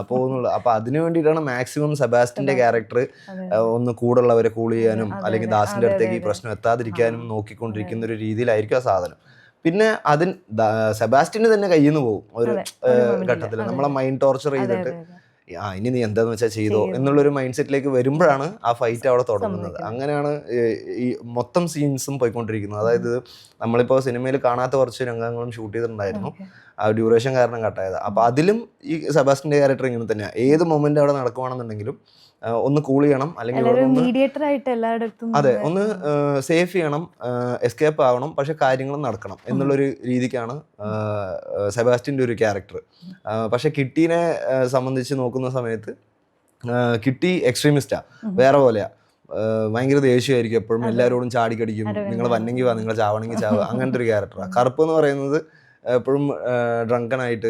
പോകുന്നുള്ളൂ. അപ്പൊ അതിനു വേണ്ടിയിട്ടാണ് മാക്സിമം സെബാസ്റ്റ്യന്റെ ക്യാരക്ടർ ഒന്ന് കൂടുള്ളവരെ കൂൾ ചെയ്യാനും അല്ലെങ്കിൽ ദാസിന്റെ അടുത്തേക്ക് ഈ പ്രശ്നം എത്താതിരിക്കാനും നോക്കിക്കൊണ്ടിരിക്കുന്ന ഒരു രീതിയിലായിരിക്കും ആ സാധനം. പിന്നെ സെബാസ്റ്റ്യന് തന്നെ കയ്യിൽ നിന്ന് പോകും ഒരു ഘട്ടത്തിൽ. നമ്മളെ മൈൻഡ് ടോർച്ചർ ചെയ്തിട്ട് ഇനി നീ എന്താന്ന് വെച്ചാൽ ചെയ്തോ എന്നുള്ളൊരു മൈൻഡ് സെറ്റിലേക്ക് വരുമ്പോഴാണ് ആ ഫൈറ്റ് അവിടെ തുടങ്ങുന്നത്. അങ്ങനെയാണ് ഈ മൊത്തം സീൻസും പോയിക്കൊണ്ടിരിക്കുന്നത്. അതായത് നമ്മളിപ്പോൾ സിനിമയിൽ കാണാത്ത കുറച്ച് രംഗങ്ങളും ഷൂട്ട് ചെയ്തിട്ടുണ്ടായിരുന്നു, ആ ഡ്യൂറേഷൻ കാരണം കട്ടായത്. അപ്പോൾ അതിലും ഈ സെബാസ്റ്റ്യൻ്റെ ക്യാരക്ടർ ഇങ്ങനെ തന്നെയാണ്. ഏത് മൊമെന്റ് അവിടെ നടക്കുവാണെന്നുണ്ടെങ്കിലും ഒന്ന് കൂൾ ചെയ്യണം, അല്ലെങ്കിൽ അതെ ഒന്ന് സേഫ് ചെയ്യണം, എസ്കേപ്പ് ആവണം, പക്ഷെ കാര്യങ്ങൾ നടക്കണം എന്നുള്ളൊരു രീതിക്കാണ് സെബാസ്റ്റ്യൻ്റെ ഒരു ക്യാരക്ടർ. പക്ഷെ കിട്ടീനെ സംബന്ധിച്ച് നോക്കുന്ന സമയത്ത് കിട്ടി എക്സ്ട്രീമിസ്റ്റാ, വേറെ പോലെയാ. ഭയങ്കര ദേഷ്യമായിരിക്കും, എപ്പോഴും എല്ലാവരോടും ചാടിക്കടിക്കും, നിങ്ങൾ വന്നെങ്കിൽ വാ, നിങ്ങൾ ചാവണമെങ്കിൽ ചാവുക, അങ്ങനത്തെ ഒരു ക്യാരക്ടറാണ്. കറുപ്പ് എന്ന് പറയുന്നത് എപ്പോഴും ഡ്രങ്കനായിട്ട്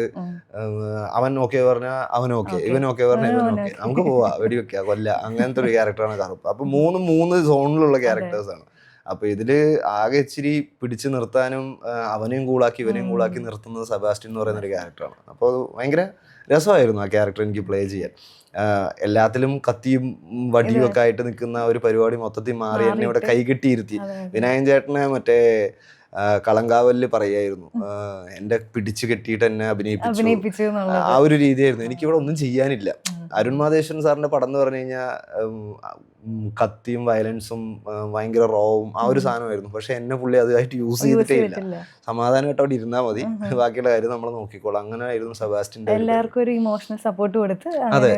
അവൻ ഓക്കെ പറഞ്ഞാൽ അവൻ ഓക്കെ, ഇവൻ ഓക്കെ പറഞ്ഞാൽ ഇവൻ ഓക്കെ, നമുക്ക് പോവാ, വെടിവെക്കുക, കൊല്ല, അങ്ങനത്തെ ഒരു ക്യാരക്ടറാണ് കറുപ്പ്. അപ്പൊ മൂന്ന് സോണിലുള്ള ക്യാരക്ടേഴ്സാണ്. അപ്പൊ ഇതില് ആകെ ഇച്ചിരി പിടിച്ചു നിർത്താനും അവനെയും കൂളാക്കി ഇവനെയും കൂളാക്കി നിർത്തുന്നത് സെബാസ്റ്റ്യൻ എന്ന് പറയുന്ന ഒരു ക്യാരക്ടറാണ്. അപ്പോൾ അത് ഭയങ്കര രസമായിരുന്നു ആ ക്യാരക്ടർ എനിക്ക് പ്ലേ ചെയ്യാൻ. എല്ലാത്തിലും കത്തിയും വടിയും ഒക്കെ ആയിട്ട് നിൽക്കുന്ന ഒരു പരിപാടി മൊത്തത്തിൽ മാറി എന്നെ ഇവിടെ കൈകെട്ടിയിരുത്തി. വിനായകൻ ചേട്ടനെ മറ്റേ കളങ്കാവലില് പറയായിരുന്നു, എന്റെ പിടിച്ചു കെട്ടിയിട്ട് എന്നെ അഭിനയിപ്പിച്ചു, ആ ഒരു രീതിയായിരുന്നു. എനിക്കിവിടെ ഒന്നും ചെയ്യാനില്ല. അരുൺ മാധേശ്വരൻ സാറിന്റെ പടം എന്ന് പറഞ്ഞു കഴിഞ്ഞാൽ കത്തിയും വയലൻസും ഭയങ്കര റോവും ആ ഒരു സാധനമായിരുന്നു. പക്ഷെ എന്നെ പുള്ളി അതുമായിട്ട് യൂസ് ചെയ്തിട്ടേ ഇല്ല. സമാധാനമായിട്ട് അവിടെ ഇരുന്നാൽ മതി, ബാക്കിയുള്ള കാര്യം നമ്മൾ നോക്കിക്കോളാം. അങ്ങനെ ആയിരുന്നു സെബാസ്റ്റ്യന്റെ. എല്ലാവർക്കും ഒരു ഇമോഷണൽ സപ്പോർട്ട് കൊടുത്ത്, അതെ,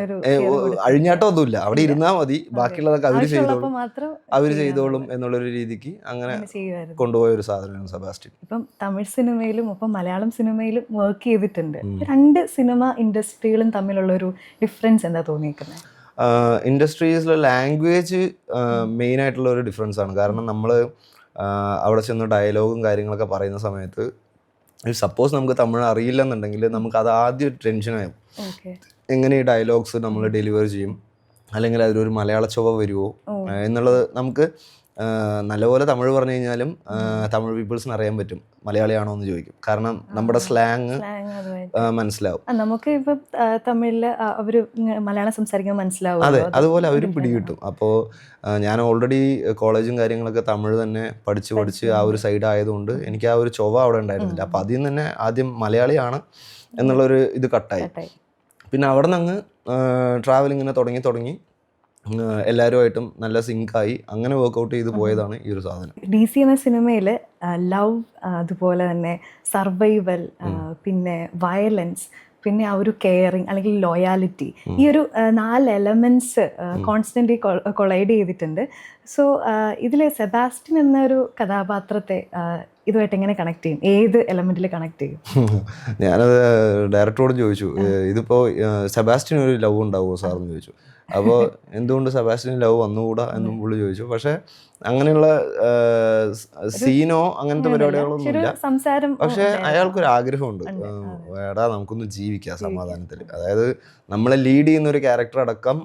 അഴിഞ്ഞാട്ടം ഒന്നുമില്ല, അവിടെ ഇരുന്നാൽ മതി, ബാക്കിയുള്ളതൊക്കെ അവര് ചെയ്തോളും എന്നുള്ളൊരു രീതിക്ക് അങ്ങനെ കൊണ്ടുപോയ ഒരു സാധനമാണ് സെബാസ്റ്റ്യൻ. ഇപ്പം തമിഴ് സിനിമയിലും ഇപ്പം മലയാളം സിനിമയിലും വർക്ക് ചെയ്തിട്ടുണ്ട്. രണ്ട് സിനിമ ഇൻഡസ്ട്രികളും തമ്മിലുള്ള ഒരു ഡിഫറൻസ് എന്താ തോന്നിയിരിക്കുന്നത്? ഇൻഡസ്ട്രീസിലെ ലാംഗ്വേജ് മെയിൻ ആയിട്ടുള്ള ഒരു ഡിഫറൻസ് ആണ്. കാരണം നമ്മൾ അവിടെ ചെന്ന് ഡയലോഗും കാര്യങ്ങളൊക്കെ പറയുന്ന സമയത്ത് സപ്പോസ് നമുക്ക് തമിഴ് അറിയില്ലെന്നുണ്ടെങ്കിൽ നമുക്ക് അത് ആദ്യം ടെൻഷനാകും. എങ്ങനെ ഈ ഡയലോഗ്സ് നമ്മൾ ഡെലിവർ ചെയ്യും, അല്ലെങ്കിൽ അതിലൊരു മലയാള ചൊവ്വ വരുമോ എന്നുള്ളത്. നമുക്ക് നല്ലപോലെ തമിഴ് പറഞ്ഞു കഴിഞ്ഞാലും തമിഴ് പീപ്പിൾസിന് അറിയാൻ പറ്റും മലയാളിയാണോ എന്ന് ചോദിക്കും. കാരണം നമ്മുടെ സ്ലാങ് മനസ്സിലാവും. നമുക്ക് ഇപ്പൊ തമിഴില് അവര് മലയാളം സംസാരിക്കാൻ മനസ്സിലാവും. അതെ, അതുപോലെ അവരും പിടികിട്ടും. അപ്പോൾ ഞാൻ ഓൾറെഡി കോളേജും കാര്യങ്ങളൊക്കെ തമിഴ് തന്നെ പഠിച്ച് ആ ഒരു സൈഡ് ആയതുകൊണ്ട് എനിക്ക് ആ ഒരു ചൊവ്വ അവിടെ ഉണ്ടായിരുന്നില്ല. അപ്പം അതിൽ നിന്ന് തന്നെ ആദ്യം മലയാളിയാണ് എന്നുള്ളൊരു ഇത് കട്ടായി. പിന്നെ അവിടെ നിന്ന് അങ്ങ് ട്രാവലിങ്ങിനെ തുടങ്ങി എല്ലാവരുമായിട്ടും നല്ല സിങ്കായി അങ്ങനെ വർക്കൗട്ട് ചെയ്ത് പോയതാണ് ഈ ഒരു സാധനം. DC എന്ന സിനിമയിൽ ലവ്, അതുപോലെ തന്നെ സർവൈവൽ, പിന്നെ വയലൻസ്, പിന്നെ ആ ഒരു കെയറിങ് അല്ലെങ്കിൽ ലോയാലിറ്റി, ഈ ഒരു 4 എലമെന്റ്സ് കോൺസ്റ്റന്റ്ലി കൊളൈഡ് ചെയ്തിട്ടുണ്ട്. സോ ഇതിൽ സെബാസ്റ്റ്യൻ എന്നൊരു കഥാപാത്രത്തെ ഇതുമായിട്ട് എങ്ങനെ കണക്ട് ചെയ്യും? ഏത് എലമെന്റിൽ കണക്ട് ചെയ്യും? ഞാനത് ഡയറക്ടറോട് ചോദിച്ചു, ഇതിപ്പോൾ സെബാസ്റ്റ്യൻ ഒരു ലവ് ഉണ്ടാവുമോ സാറെന്ന് ചോദിച്ചു. അപ്പോൾ എന്തുകൊണ്ട് സെബാസ്റ്റ്യൻ ലവ് വന്നുകൂടാ എന്നും പുള്ളി ചോദിച്ചു. പക്ഷെ അങ്ങനെയുള്ള സീനോ അങ്ങനത്തെ പരിപാടികളൊന്നും ഇല്ല. സംസാരം. പക്ഷെ അയാൾക്കൊരു ആഗ്രഹമുണ്ട്, എടാ നമുക്കൊന്ന് ജീവിക്കാം സമാധാനത്തിൽ. അതായത് നമ്മളെ ലീഡ് ചെയ്യുന്ന ഒരു ക്യാരക്ടർ അടക്കം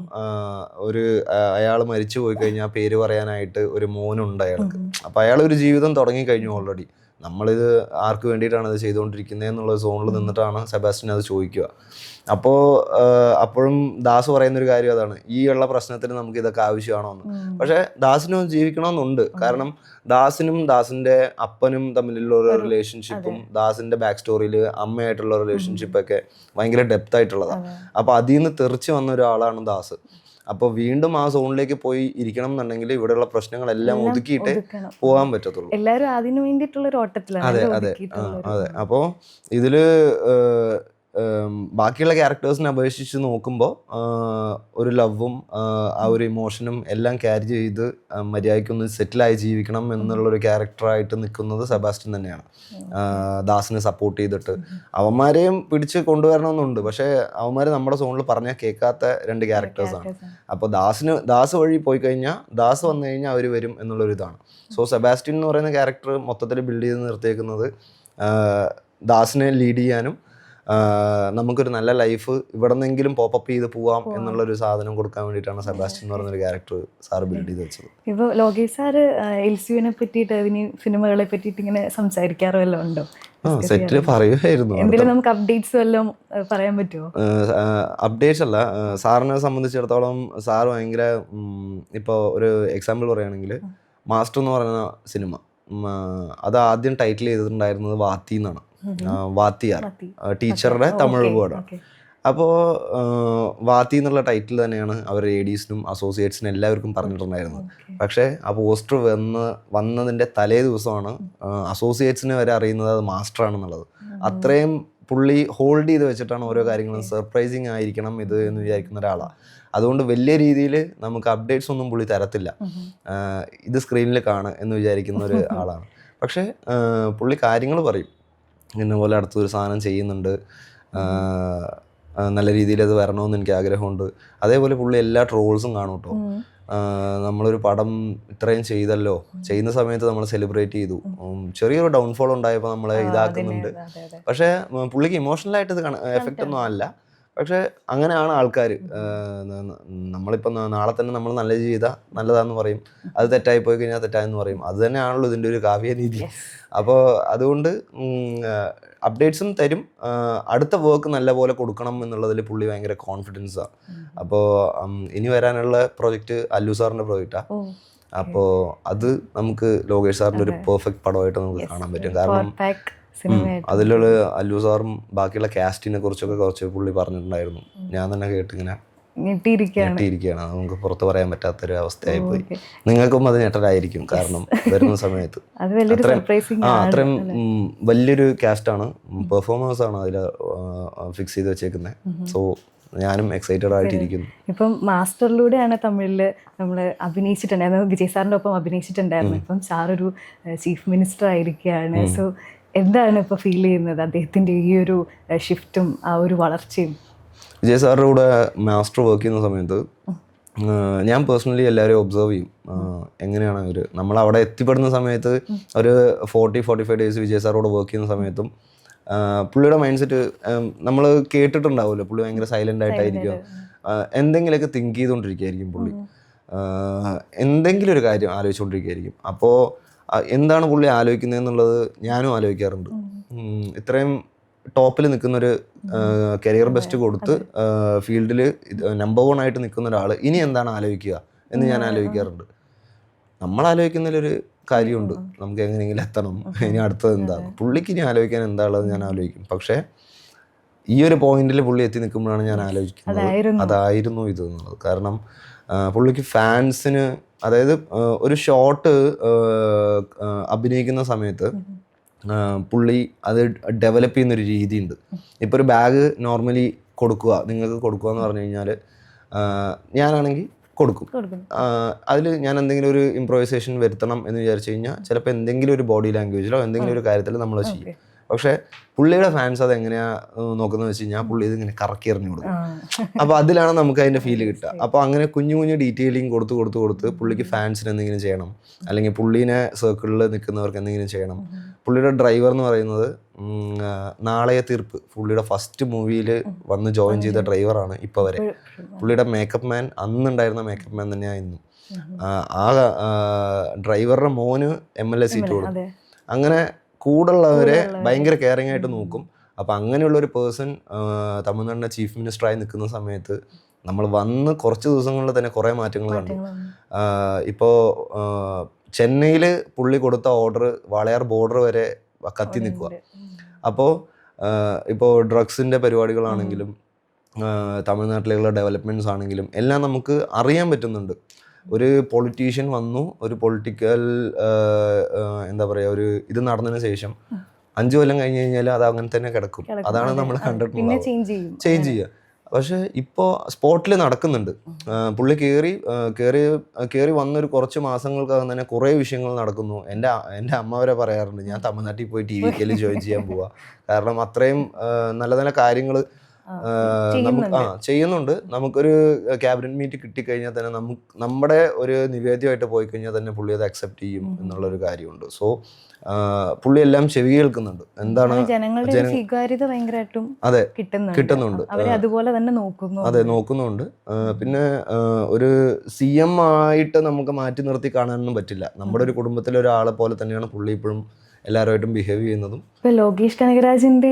അയാൾ മരിച്ചു പോയി കഴിഞ്ഞാൽ പേര് പറയാനായിട്ട് ഒരു മോനുണ്ട് അയാൾക്ക്. അപ്പം അയാളൊരു ജീവിതം തുടങ്ങിക്കഴിഞ്ഞു ഓൾറെഡി. നമ്മളിത് ആർക്ക് വേണ്ടിയിട്ടാണ് ഇത് ചെയ്തുകൊണ്ടിരിക്കുന്നത് എന്നുള്ള സോണിൽ നിന്നിട്ടാണ് സെബാസ്റ്റ്യൻ അത് ചോദിക്കുക. അപ്പോൾ അപ്പോഴും ദാസ് പറയുന്നൊരു കാര്യം അതാണ്, ഈ ഉള്ള പ്രശ്നത്തിന് നമുക്ക് ഇതൊക്കെ ആവശ്യമാണോ എന്ന്. പക്ഷെ ദാസിനും ജീവിക്കണമെന്നുണ്ട്. കാരണം ദാസിനും ദാസിന്റെ അപ്പനും തമ്മിലുള്ള ഒരു റിലേഷൻഷിപ്പും ദാസിന്റെ ബാക്ക് സ്റ്റോറിയിൽ അമ്മയായിട്ടുള്ള റിലേഷൻഷിപ്പൊക്കെ ഭയങ്കര ഡെപ്ത് ആയിട്ടുള്ളതാണ്. അപ്പോൾ അതിൽ നിന്ന് തെറിച്ച് വന്ന ഒരാളാണ് ദാസ്. അപ്പോൾ വീണ്ടും ആ സോണിലേക്ക് പോയി ഇരിക്കണം എന്നുണ്ടെങ്കിൽ ഇവിടെയുള്ള പ്രശ്നങ്ങളെല്ലാം ഒതുക്കിയിട്ടേ പോകാൻ പറ്റത്തുള്ളൂ. എല്ലാവരും അതിനു വേണ്ടിയിട്ടുള്ള ഒരു ഓട്ടത്തിലാണ്. അതെ. അപ്പോൾ ഇതില് ബാക്കിയുള്ള ക്യാരക്ടേഴ്സിനെ അപേക്ഷിച്ച് നോക്കുമ്പോൾ ഒരു ലവും ആ ഒരു ഇമോഷനും എല്ലാം ക്യാരി ചെയ്ത് മര്യാദയ്ക്കൊന്ന് സെറ്റിലായി ജീവിക്കണം എന്നുള്ളൊരു ക്യാരക്ടറായിട്ട് നിൽക്കുന്നത് സെബാസ്റ്റ്യൻ തന്നെയാണ്. ദാസിനെ സപ്പോർട്ട് ചെയ്തിട്ട് അവന്മാരെയും പിടിച്ച് കൊണ്ടുവരണമെന്നുണ്ട്. പക്ഷേ അവന്മാർ നമ്മുടെ സോണിൽ പറഞ്ഞാൽ കേൾക്കാത്ത 2 ക്യാരക്ടേഴ്സാണ്. അപ്പോൾ ദാസ് വഴി പോയി കഴിഞ്ഞാൽ ദാസ് വന്നു കഴിഞ്ഞാൽ അവർ വരും എന്നുള്ളൊരു ഇതാണ്. സോ സെബാസ്റ്റ്യൻ എന്ന് പറയുന്ന ക്യാരക്ടർ മൊത്തത്തിൽ ബിൽഡ് ചെയ്ത് നിർത്തിയേക്കുന്നത് ദാസിനെ ലീഡ് ചെയ്യാനും നമുക്കൊരു നല്ല ലൈഫ് ഇവിടെ നിന്നെങ്കിലും പോപ്പപ്പ് ചെയ്ത് പോവാം എന്നുള്ളൊരു സാധനം കൊടുക്കാൻ വേണ്ടിയിട്ടാണ് സെബാസ്റ്റ്യൻ എന്ന് പറയുന്നൊരു ക്യാരക്ടർ സാർ ബിൽഡ് ചെയ്ത് വെച്ചത്. ഇപ്പോൾ ലോകേഷ് സാറ് LCUവിനെ പറ്റിയിട്ട് ഇനി സിനിമകളെ പറ്റിയിട്ട് ഇങ്ങനെ സംസാരിക്കാറോ വല്ലതും ഉണ്ടോ? സെറ്റിൽ പറയുമായിരുന്നു. എന്തെങ്കിലും നമുക്ക് അപ്ഡേറ്റ്സ് വല്ലതും പറയാൻ പറ്റുമോ? അപ്ഡേറ്റ്സ് അല്ല, സാറിനെ സംബന്ധിച്ചിടത്തോളം സാറ് ഭയങ്കര ഇപ്പോൾ ഒരു എക്സാമ്പിൾ പറയുകയാണെങ്കിൽ മാസ്റ്റർ എന്ന് പറയുന്ന സിനിമ, അത് ആദ്യം ടൈറ്റിൽ ചെയ്തിട്ടുണ്ടായിരുന്നത് വാത്തി എന്നാണ്. വാത്തിയാർ ടീച്ചറുടെ തമിഴ് വേർഡാണ്. അപ്പോൾ വാത്തി എന്നുള്ള ടൈറ്റിൽ തന്നെയാണ് അവർ ADസിനും അസോസിയേറ്റ്സിനും എല്ലാവർക്കും പറഞ്ഞിട്ടുണ്ടായിരുന്നത്. പക്ഷേ ആ പോസ്റ്റർ വന്നതിൻ്റെ തലേ ദിവസമാണ് അസോസിയേറ്റ്സിന് വരെ അറിയുന്നത് അത് മാസ്റ്ററാണെന്നുള്ളത്. അത്രയും പുള്ളി ഹോൾഡ് ചെയ്ത് വെച്ചിട്ടാണ് ഓരോ കാര്യങ്ങളും സർപ്രൈസിങ് ആയിരിക്കണം ഇത് എന്ന് വിചാരിക്കുന്ന ഒരാളാണ്. അതുകൊണ്ട് വലിയ രീതിയിൽ നമുക്ക് അപ്ഡേറ്റ്സ് ഒന്നും പുള്ളി തരത്തില്ല. ഇത് സ്ക്രീനിൽ കാണുക എന്ന് വിചാരിക്കുന്ന ഒരു ആളാണ്. പക്ഷേ പുള്ളി കാര്യങ്ങൾ പറയും, ഇന്ന പോലെ അടുത്തൊരു സാധനം ചെയ്യുന്നുണ്ട്, നല്ല രീതിയിൽ അത് വരണമെന്ന് എനിക്ക് ആഗ്രഹമുണ്ട്. അതേപോലെ പുള്ളി എല്ലാ ട്രോൾസും കാണും കേട്ടോ. നമ്മളൊരു പടം ഇത്രയും ചെയ്തല്ലോ, ചെയ്യുന്ന സമയത്ത് നമ്മൾ സെലിബ്രേറ്റ് ചെയ്തു, ചെറിയൊരു ഡൗൺഫോൾ ഉണ്ടായപ്പോൾ നമ്മളെ ഇതാക്കുന്നുണ്ട്. പക്ഷേ പുള്ളിക്ക് ഇമോഷണലായിട്ട് ഇത് എഫക്റ്റ് ഒന്നും അല്ല. പക്ഷെ അങ്ങനെയാണ് ആൾക്കാർ. നമ്മളിപ്പോൾ നാളെ തന്നെ നമ്മൾ നല്ലത് ചെയ്താൽ നല്ലതാണെന്ന് പറയും, അത് തെറ്റായി പോയി കഴിഞ്ഞാൽ തെറ്റായെന്ന് പറയും. അത് തന്നെയാണല്ലോ ഇതിൻ്റെ ഒരു കാവ്യനീതി. അപ്പോൾ അതുകൊണ്ട് അപ്ഡേറ്റ്സും തരും, അടുത്ത വർക്ക് നല്ലപോലെ കൊടുക്കണം എന്നുള്ളതിൽ പുള്ളി ഭയങ്കര കോൺഫിഡൻസാണ്. അപ്പോൾ ഇനി വരാനുള്ള പ്രോജക്റ്റ് അല്ലു സാറിൻ്റെ പ്രോജക്റ്റാണ്. അപ്പോൾ അത് നമുക്ക് ലോകേഷ് സാറിൻ്റെ ഒരു പെർഫെക്റ്റ് പടമായിട്ട് നമുക്ക് കാണാൻ പറ്റും. കാരണം അതിലുള്ള അല്ലു സാറും ബാക്കിയുള്ള കാസ്റ്റിനെ കുറിച്ചൊക്കെ കുറച്ച് പുള്ളി പറഞ്ഞിട്ടുണ്ടായിരുന്നു. ഞാൻ തന്നെ കേട്ടിങ്ങനെ ഞെട്ടിയിരിക്കുകയാണ്. നമുക്ക് പുറത്ത് പറയാൻ പറ്റാത്തൊരു അവസ്ഥയായി പോയി. നിങ്ങൾക്കും അത് ഞെട്ടലായിരിക്കും. കാരണം വരുന്ന സമയത്ത് അത്രയും വലിയൊരു കാസ്റ്റാണ്, പെർഫോമേഴ്സാണ് അതിൽ ഫിക്സ് ചെയ്ത് വെച്ചേക്കുന്നത്. സോ ഞാനും എക്സൈറ്റഡ് ആയിട്ടിരിക്കുന്നു. ഇപ്പം മാസ്റ്ററിലൂടെയാണ് തമിഴിൽ നമ്മൾ അഭിനയിച്ചിട്ടുണ്ടായിരുന്നു, വിജയ് സാറിൻ്റെ ഒപ്പം അഭിനയിച്ചിട്ടുണ്ടായിരുന്നു. ഇപ്പം സാറൊരു ചീഫ് മിനിസ്റ്റർ ആയിരിക്കുകയാണ്. സോ എന്താണ് ഇപ്പോൾ ഫീൽ ചെയ്യുന്നത് അദ്ദേഹത്തിൻ്റെ ഈ ഒരു ഷിഫ്റ്റും ആ ഒരു വളർച്ചയും? വിജയ് സാറിൻ്റെ കൂടെ മാസ്റ്റർ വർക്ക് ചെയ്യുന്ന സമയത്ത് ഞാൻ പേഴ്സണലി എല്ലാവരെയും ഒബ്സർവ് ചെയ്യും. എങ്ങനെയാണ് നമ്മൾ അവിടെ എത്തിപ്പെടുന്ന സമയത്ത് ഒരു 40-45 ഡേയ്സ് വിജയ് സാറോട് വർക്ക് ചെയ്യുന്ന സമയത്തും പുള്ളിയുടെ മൈൻഡ് സെറ്റ് നമ്മൾ കേട്ടിട്ടുണ്ടാവുമല്ലോ. പുള്ളി ഭയങ്കര സൈലൻ്റ് ആയിട്ടായിരിക്കും, എന്തെങ്കിലുമൊക്കെ തിങ്ക് ചെയ്തുകൊണ്ടിരിക്കുകയായിരിക്കും. പുള്ളി എന്തെങ്കിലും ഒരു കാര്യം ആലോചിച്ചുകൊണ്ടിരിക്കുകയായിരിക്കും. അപ്പോൾ എന്താണ് പുള്ളി ആലോചിക്കുന്നത് എന്നുള്ളത് ഞാനും ആലോചിക്കാറുണ്ട്. ഇത്രയും ടോപ്പിൽ നിൽക്കുന്നൊരു കരിയർ ബെസ്റ്റ് കൊടുത്ത് ഫീൽഡിൽ നമ്പർ 1 ആയിട്ട് നിൽക്കുന്ന ഒരാൾ ഇനി എന്താണ് ആലോചിക്കുക എന്ന് ഞാൻ ആലോചിക്കാറുണ്ട്. നമ്മൾ ആലോചിക്കുന്നതിലൊരു കാര്യമുണ്ട്, നമുക്ക് എങ്ങനെയെങ്കിലും എത്തണം, ഇനി അടുത്തത് എന്താണ്. പുള്ളിക്ക് ഇനി ആലോചിക്കാൻ എന്താണുള്ളത് ഞാൻ ആലോചിക്കും. പക്ഷേ ഈ ഒരു പോയിന്റിൽ പുള്ളി എത്തി നിൽക്കുമ്പോഴാണ് ഞാൻ ആലോചിക്കുന്നത് അതായിരുന്നു. അതായിരുന്നു ഇത് എന്നുള്ളത്. കാരണം പുള്ളിക്ക് ഫാൻസിന്, അതായത് ഒരു ഷോട്ട് അഭിനയിക്കുന്ന സമയത്ത് പുള്ളി അത് ഡെവലപ്പ് ചെയ്യുന്നൊരു രീതിയുണ്ട്. ഇപ്പോൾ ഒരു ബാഗ് നോർമലി നിങ്ങൾക്ക് കൊടുക്കുക എന്ന് പറഞ്ഞു കഴിഞ്ഞാൽ ഞാനാണെങ്കിൽ കൊടുക്കും. അതിൽ ഞാൻ എന്തെങ്കിലും ഒരു ഇംപ്രൊവൈസേഷൻ വരുത്തണം എന്ന് വിചാരിച്ചു കഴിഞ്ഞാൽ ചിലപ്പോൾ എന്തെങ്കിലും ഒരു ബോഡി ലാംഗ്വേജിലോ എന്തെങ്കിലും ഒരു കാര്യത്തിൽ നമ്മൾ ചെയ്യും. പക്ഷേ പുള്ളിയുടെ ഫാൻസ് അത് എങ്ങനെയാ നോക്കുന്നത് വെച്ച് കഴിഞ്ഞാൽ പുള്ളി ഇതിങ്ങനെ കറക്കി എറിഞ്ഞു കൊടുക്കും. അപ്പോൾ അതിലാണ് നമുക്ക് അതിൻ്റെ ഫീല് കിട്ടുക. അപ്പോൾ അങ്ങനെ കുഞ്ഞു കുഞ്ഞു ഡീറ്റെയിലിംഗ് കൊടുത്ത് പുള്ളിക്ക് ഫാൻസിന് എന്തെങ്കിലും ചെയ്യണം, അല്ലെങ്കിൽ പുള്ളീനെ സർക്കിളിൽ നിൽക്കുന്നവർക്ക് എന്തെങ്കിലും ചെയ്യണം. പുള്ളിയുടെ ഡ്രൈവർ എന്ന് പറയുന്നത് നാളെയ തീർപ്പ് പുള്ളിയുടെ ഫസ്റ്റ് മൂവിയിൽ വന്ന് ജോയിൻ ചെയ്ത ഡ്രൈവറാണ് ഇപ്പോൾ വരെ. പുള്ളിയുടെ മേക്കപ്പ് മാൻ, അന്നുണ്ടായിരുന്ന മേക്കപ്പ് മാൻ തന്നെയാണ് ഇന്നും. ആ ഡ്രൈവറുടെ മോന് MLA സീറ്റ് കൊടുക്കും. അങ്ങനെ കൂടുള്ളവരെ ഭയങ്കര കെയറിങ് ആയിട്ട് നോക്കും. അപ്പം അങ്ങനെയുള്ളൊരു പേഴ്സൺ തമിഴ്നാടിൻ്റെ ചീഫ് മിനിസ്റ്ററായി നിൽക്കുന്ന സമയത്ത് നമ്മൾ വന്ന് കുറച്ച് ദിവസങ്ങളിൽ തന്നെ കുറേ മാറ്റങ്ങൾ കണ്ടു. ഇപ്പോൾ ചെന്നൈയിൽ പുള്ളി കൊടുത്ത ഓർഡർ വാളയാർ ബോർഡർ വരെ കത്തി നിൽക്കുക. അപ്പോൾ ഇപ്പോൾ ഡ്രഗ്സിൻ്റെ പരിപാടികളാണെങ്കിലും തമിഴ്നാട്ടിലേക്കുള്ള ഡെവലപ്മെൻറ്റ്സ് ആണെങ്കിലും എല്ലാം നമുക്ക് അറിയാൻ പറ്റുന്നുണ്ട്. ഒരു പൊളിറ്റീഷ്യൻ വന്നു, ഒരു പൊളിറ്റിക്കൽ എന്താ പറയുക, ഒരു ഇത് നടന്നതിന് ശേഷം 5 കൊല്ലം കഴിഞ്ഞ് കഴിഞ്ഞാൽ അത് അങ്ങനെ തന്നെ കിടക്കും. അതാണ് നമ്മൾ കണ്ടിട്ടുള്ളത്. ചേഞ്ച് ചെയ്യുക. പക്ഷെ ഇപ്പോൾ സ്പോട്ടിൽ നടക്കുന്നുണ്ട്. പുള്ളി കയറി വന്നൊരു കുറച്ച് മാസങ്ങൾക്കകം തന്നെ കുറേ വിഷയങ്ങൾ നടക്കുന്നു. എൻ്റെ അമ്മ വരെ പറയാറുണ്ട് ഞാൻ തമിഴ്നാട്ടിൽ പോയി TVKയിൽ ജോയിൻ ചെയ്യാൻ പോവുക. കാരണം അത്രയും നല്ല നല്ല കാര്യങ്ങൾ നമുക്ക് ചെയ്യുന്നുണ്ട്. നമുക്കൊരു ക്യാബിനറ്റ് മീറ്റ് കിട്ടിക്കഴിഞ്ഞാൽ തന്നെ നമ്മുടെ ഒരു നിവേദ്യമായിട്ട് പോയി കഴിഞ്ഞാൽ തന്നെ പുള്ളി അത് അക്സെപ്റ്റ് ചെയ്യും എന്നുള്ളൊരു കാര്യമുണ്ട്. സോ പുള്ളി എല്ലാം ചെവി കേൾക്കുന്നുണ്ട്. എന്താണ് ജനങ്ങളുടെ സ്വീകാര്യത ഭയങ്കരമായിട്ടും അതെ കിട്ടുന്നുണ്ട്. അതുപോലെ തന്നെ നോക്കുന്നുണ്ട്. പിന്നെ ഒരു CM ആയിട്ട് നമുക്ക് മാറ്റി നിർത്തി കാണാനൊന്നും പറ്റില്ല. നമ്മുടെ ഒരു കുടുംബത്തിലെ ഒരാളെ പോലെ തന്നെയാണ് പുള്ളി ഇപ്പോഴും എല്ലാവരുമായിട്ടും ബിഹേവ് ചെയ്യുന്നതും. ഇപ്പോൾ ലോകേഷ് കനകരാജിൻ്റെ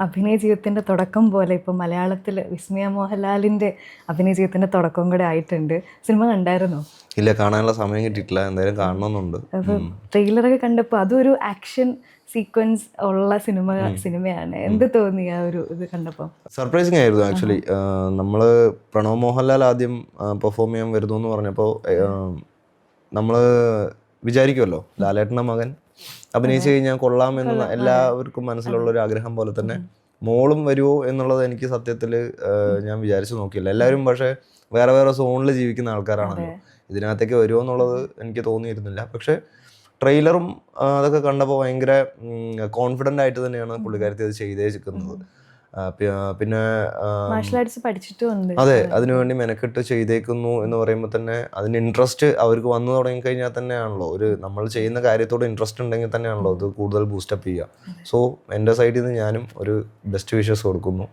അഭിനയ ജീവിതത്തിൻ്റെ തുടക്കം പോലെ ഇപ്പോൾ മലയാളത്തിൽ വിസ്മയ മോഹൻലാലിൻ്റെ അഭിനയ ജീവിതത്തിൻ്റെ തുടക്കം കൂടെ ആയിട്ടുണ്ട്. സിനിമ കണ്ടായിരുന്നോ? ഇല്ല, കാണാനുള്ള സമയം കിട്ടിയിട്ടില്ല. എന്തായാലും കാണണമെന്നുണ്ട്. അപ്പോൾ ട്രെയിലറൊക്കെ കണ്ടപ്പോൾ അതൊരു ആക്ഷൻ സീക്വൻസ് ഉള്ള സിനിമയാണ്. എന്ത് തോന്നി ആ ഒരു ഇത് കണ്ടപ്പോൾ? സർപ്രൈസിങ് ആയിരുന്നു ആക്ച്വലി. നമ്മൾ പ്രണവ് മോഹൻലാൽ ആദ്യം പെർഫോം ചെയ്യാൻ വരുന്നു എന്ന് പറഞ്ഞപ്പോൾ നമ്മൾ വിചാരിക്കുമല്ലോ ലാലേട്ടൻ്റെ മകൻ അഭിനയിച്ചു കഴിഞ്ഞാൽ കൊള്ളാമെന്നുള്ള എല്ലാവർക്കും മനസ്സിലുള്ള ഒരു ആഗ്രഹം പോലെ തന്നെ മോളും വരുമോ എന്നുള്ളത് എനിക്ക് സത്യത്തിൽ ഞാൻ വിചാരിച്ചു നോക്കിയില്ല. എല്ലാവരും പക്ഷേ വേറെ വേറെ സോണിൽ ജീവിക്കുന്ന ആൾക്കാരാണല്ലോ. ഇതിനകത്തേക്ക് വരുമോ എന്നുള്ളത് എനിക്ക് തോന്നിയിരുന്നില്ല. പക്ഷേ ട്രെയിലറും അതൊക്കെ കണ്ടപ്പോൾ ഭയങ്കര കോൺഫിഡൻ്റ് ആയിട്ട് തന്നെയാണ് പുള്ളിക്കാരത്തി അത് ചെയ്തേക്കുന്നത്. പിന്നെ മാർഷൽ ആർട്സ് പഠിച്ചിട്ടുണ്ട്. അതെ, അതിനുവേണ്ടി മെനക്കെട്ട് ചെയ്തേക്കുന്നു എന്ന് പറയുമ്പോൾ തന്നെ അതിന് ഇൻട്രസ്റ്റ് അവർക്ക് വന്നു തുടങ്ങിക്കഴിഞ്ഞാൽ തന്നെയാണല്ലോ, ഒരു നമ്മൾ ചെയ്യുന്ന കാര്യത്തോട് ഇൻട്രസ്റ്റ് ഉണ്ടെങ്കിൽ തന്നെയാണല്ലോ അത് കൂടുതൽ ബൂസ്റ്റപ്പ് ചെയ്യുക. സോ എൻ്റെ സൈഡിൽ നിന്ന് ഞാനും ഒരു ബെസ്റ്റ് വിഷസ് കൊടുക്കുന്നു.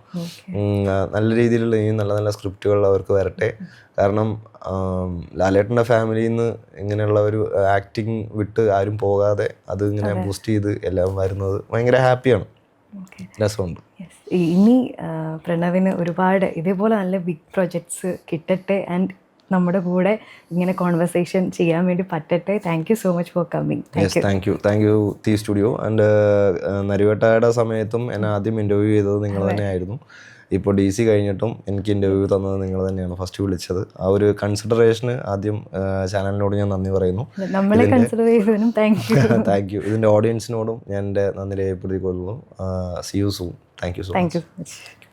നല്ല രീതിയിലുള്ള ഈ നല്ല നല്ല സ്ക്രിപ്റ്റുകൾ അവർക്ക് വരട്ടെ. കാരണം ലാലേട്ടൻ്റെ ഫാമിലിയിൽ നിന്ന് ഇങ്ങനെയുള്ള ഒരു ആക്ടിങ് വിട്ട് ആരും പോകാതെ അത് ഇങ്ങനെ ബൂസ്റ്റ് ചെയ്ത് എല്ലാം വരുന്നത് ഭയങ്കര ഹാപ്പിയാണ്, രസമുണ്ട്. ഇനി പ്രണവിന് ഒരുപാട് ഇതേപോലെ നല്ല ബിഗ് പ്രൊജക്ട്സ് കിട്ടട്ടെ ആൻഡ് നമ്മുടെ കൂടെ ഇങ്ങനെ കോൺവെർസേഷൻ ചെയ്യാൻ വേണ്ടി പറ്റട്ടെ. Thank you so much for coming. Thank you the studio. And നരിവേട്ടയുടെ സമയത്തും എന്നെ ആദ്യം ഇൻ്റർവ്യൂ ചെയ്തത് നിങ്ങൾ തന്നെയായിരുന്നു. ഇപ്പോൾ DC കഴിഞ്ഞിട്ടും എനിക്ക് ഇൻ്റർവ്യൂ തന്നത് നിങ്ങൾ തന്നെയാണ് ഫസ്റ്റ് വിളിച്ചത്. ആ ഒരു കൺസിഡറേഷന് ആദ്യം ചാനലിനോട് ഞാൻ നന്ദി പറയുന്നു. Thank you. ഇതിൻ്റെ ഓഡിയൻസിനോടും ഞാൻ എൻ്റെ നന്ദി രേഖപ്പെടുത്തിക്കൊള്ളുന്നു. See you soon. Thank you so much.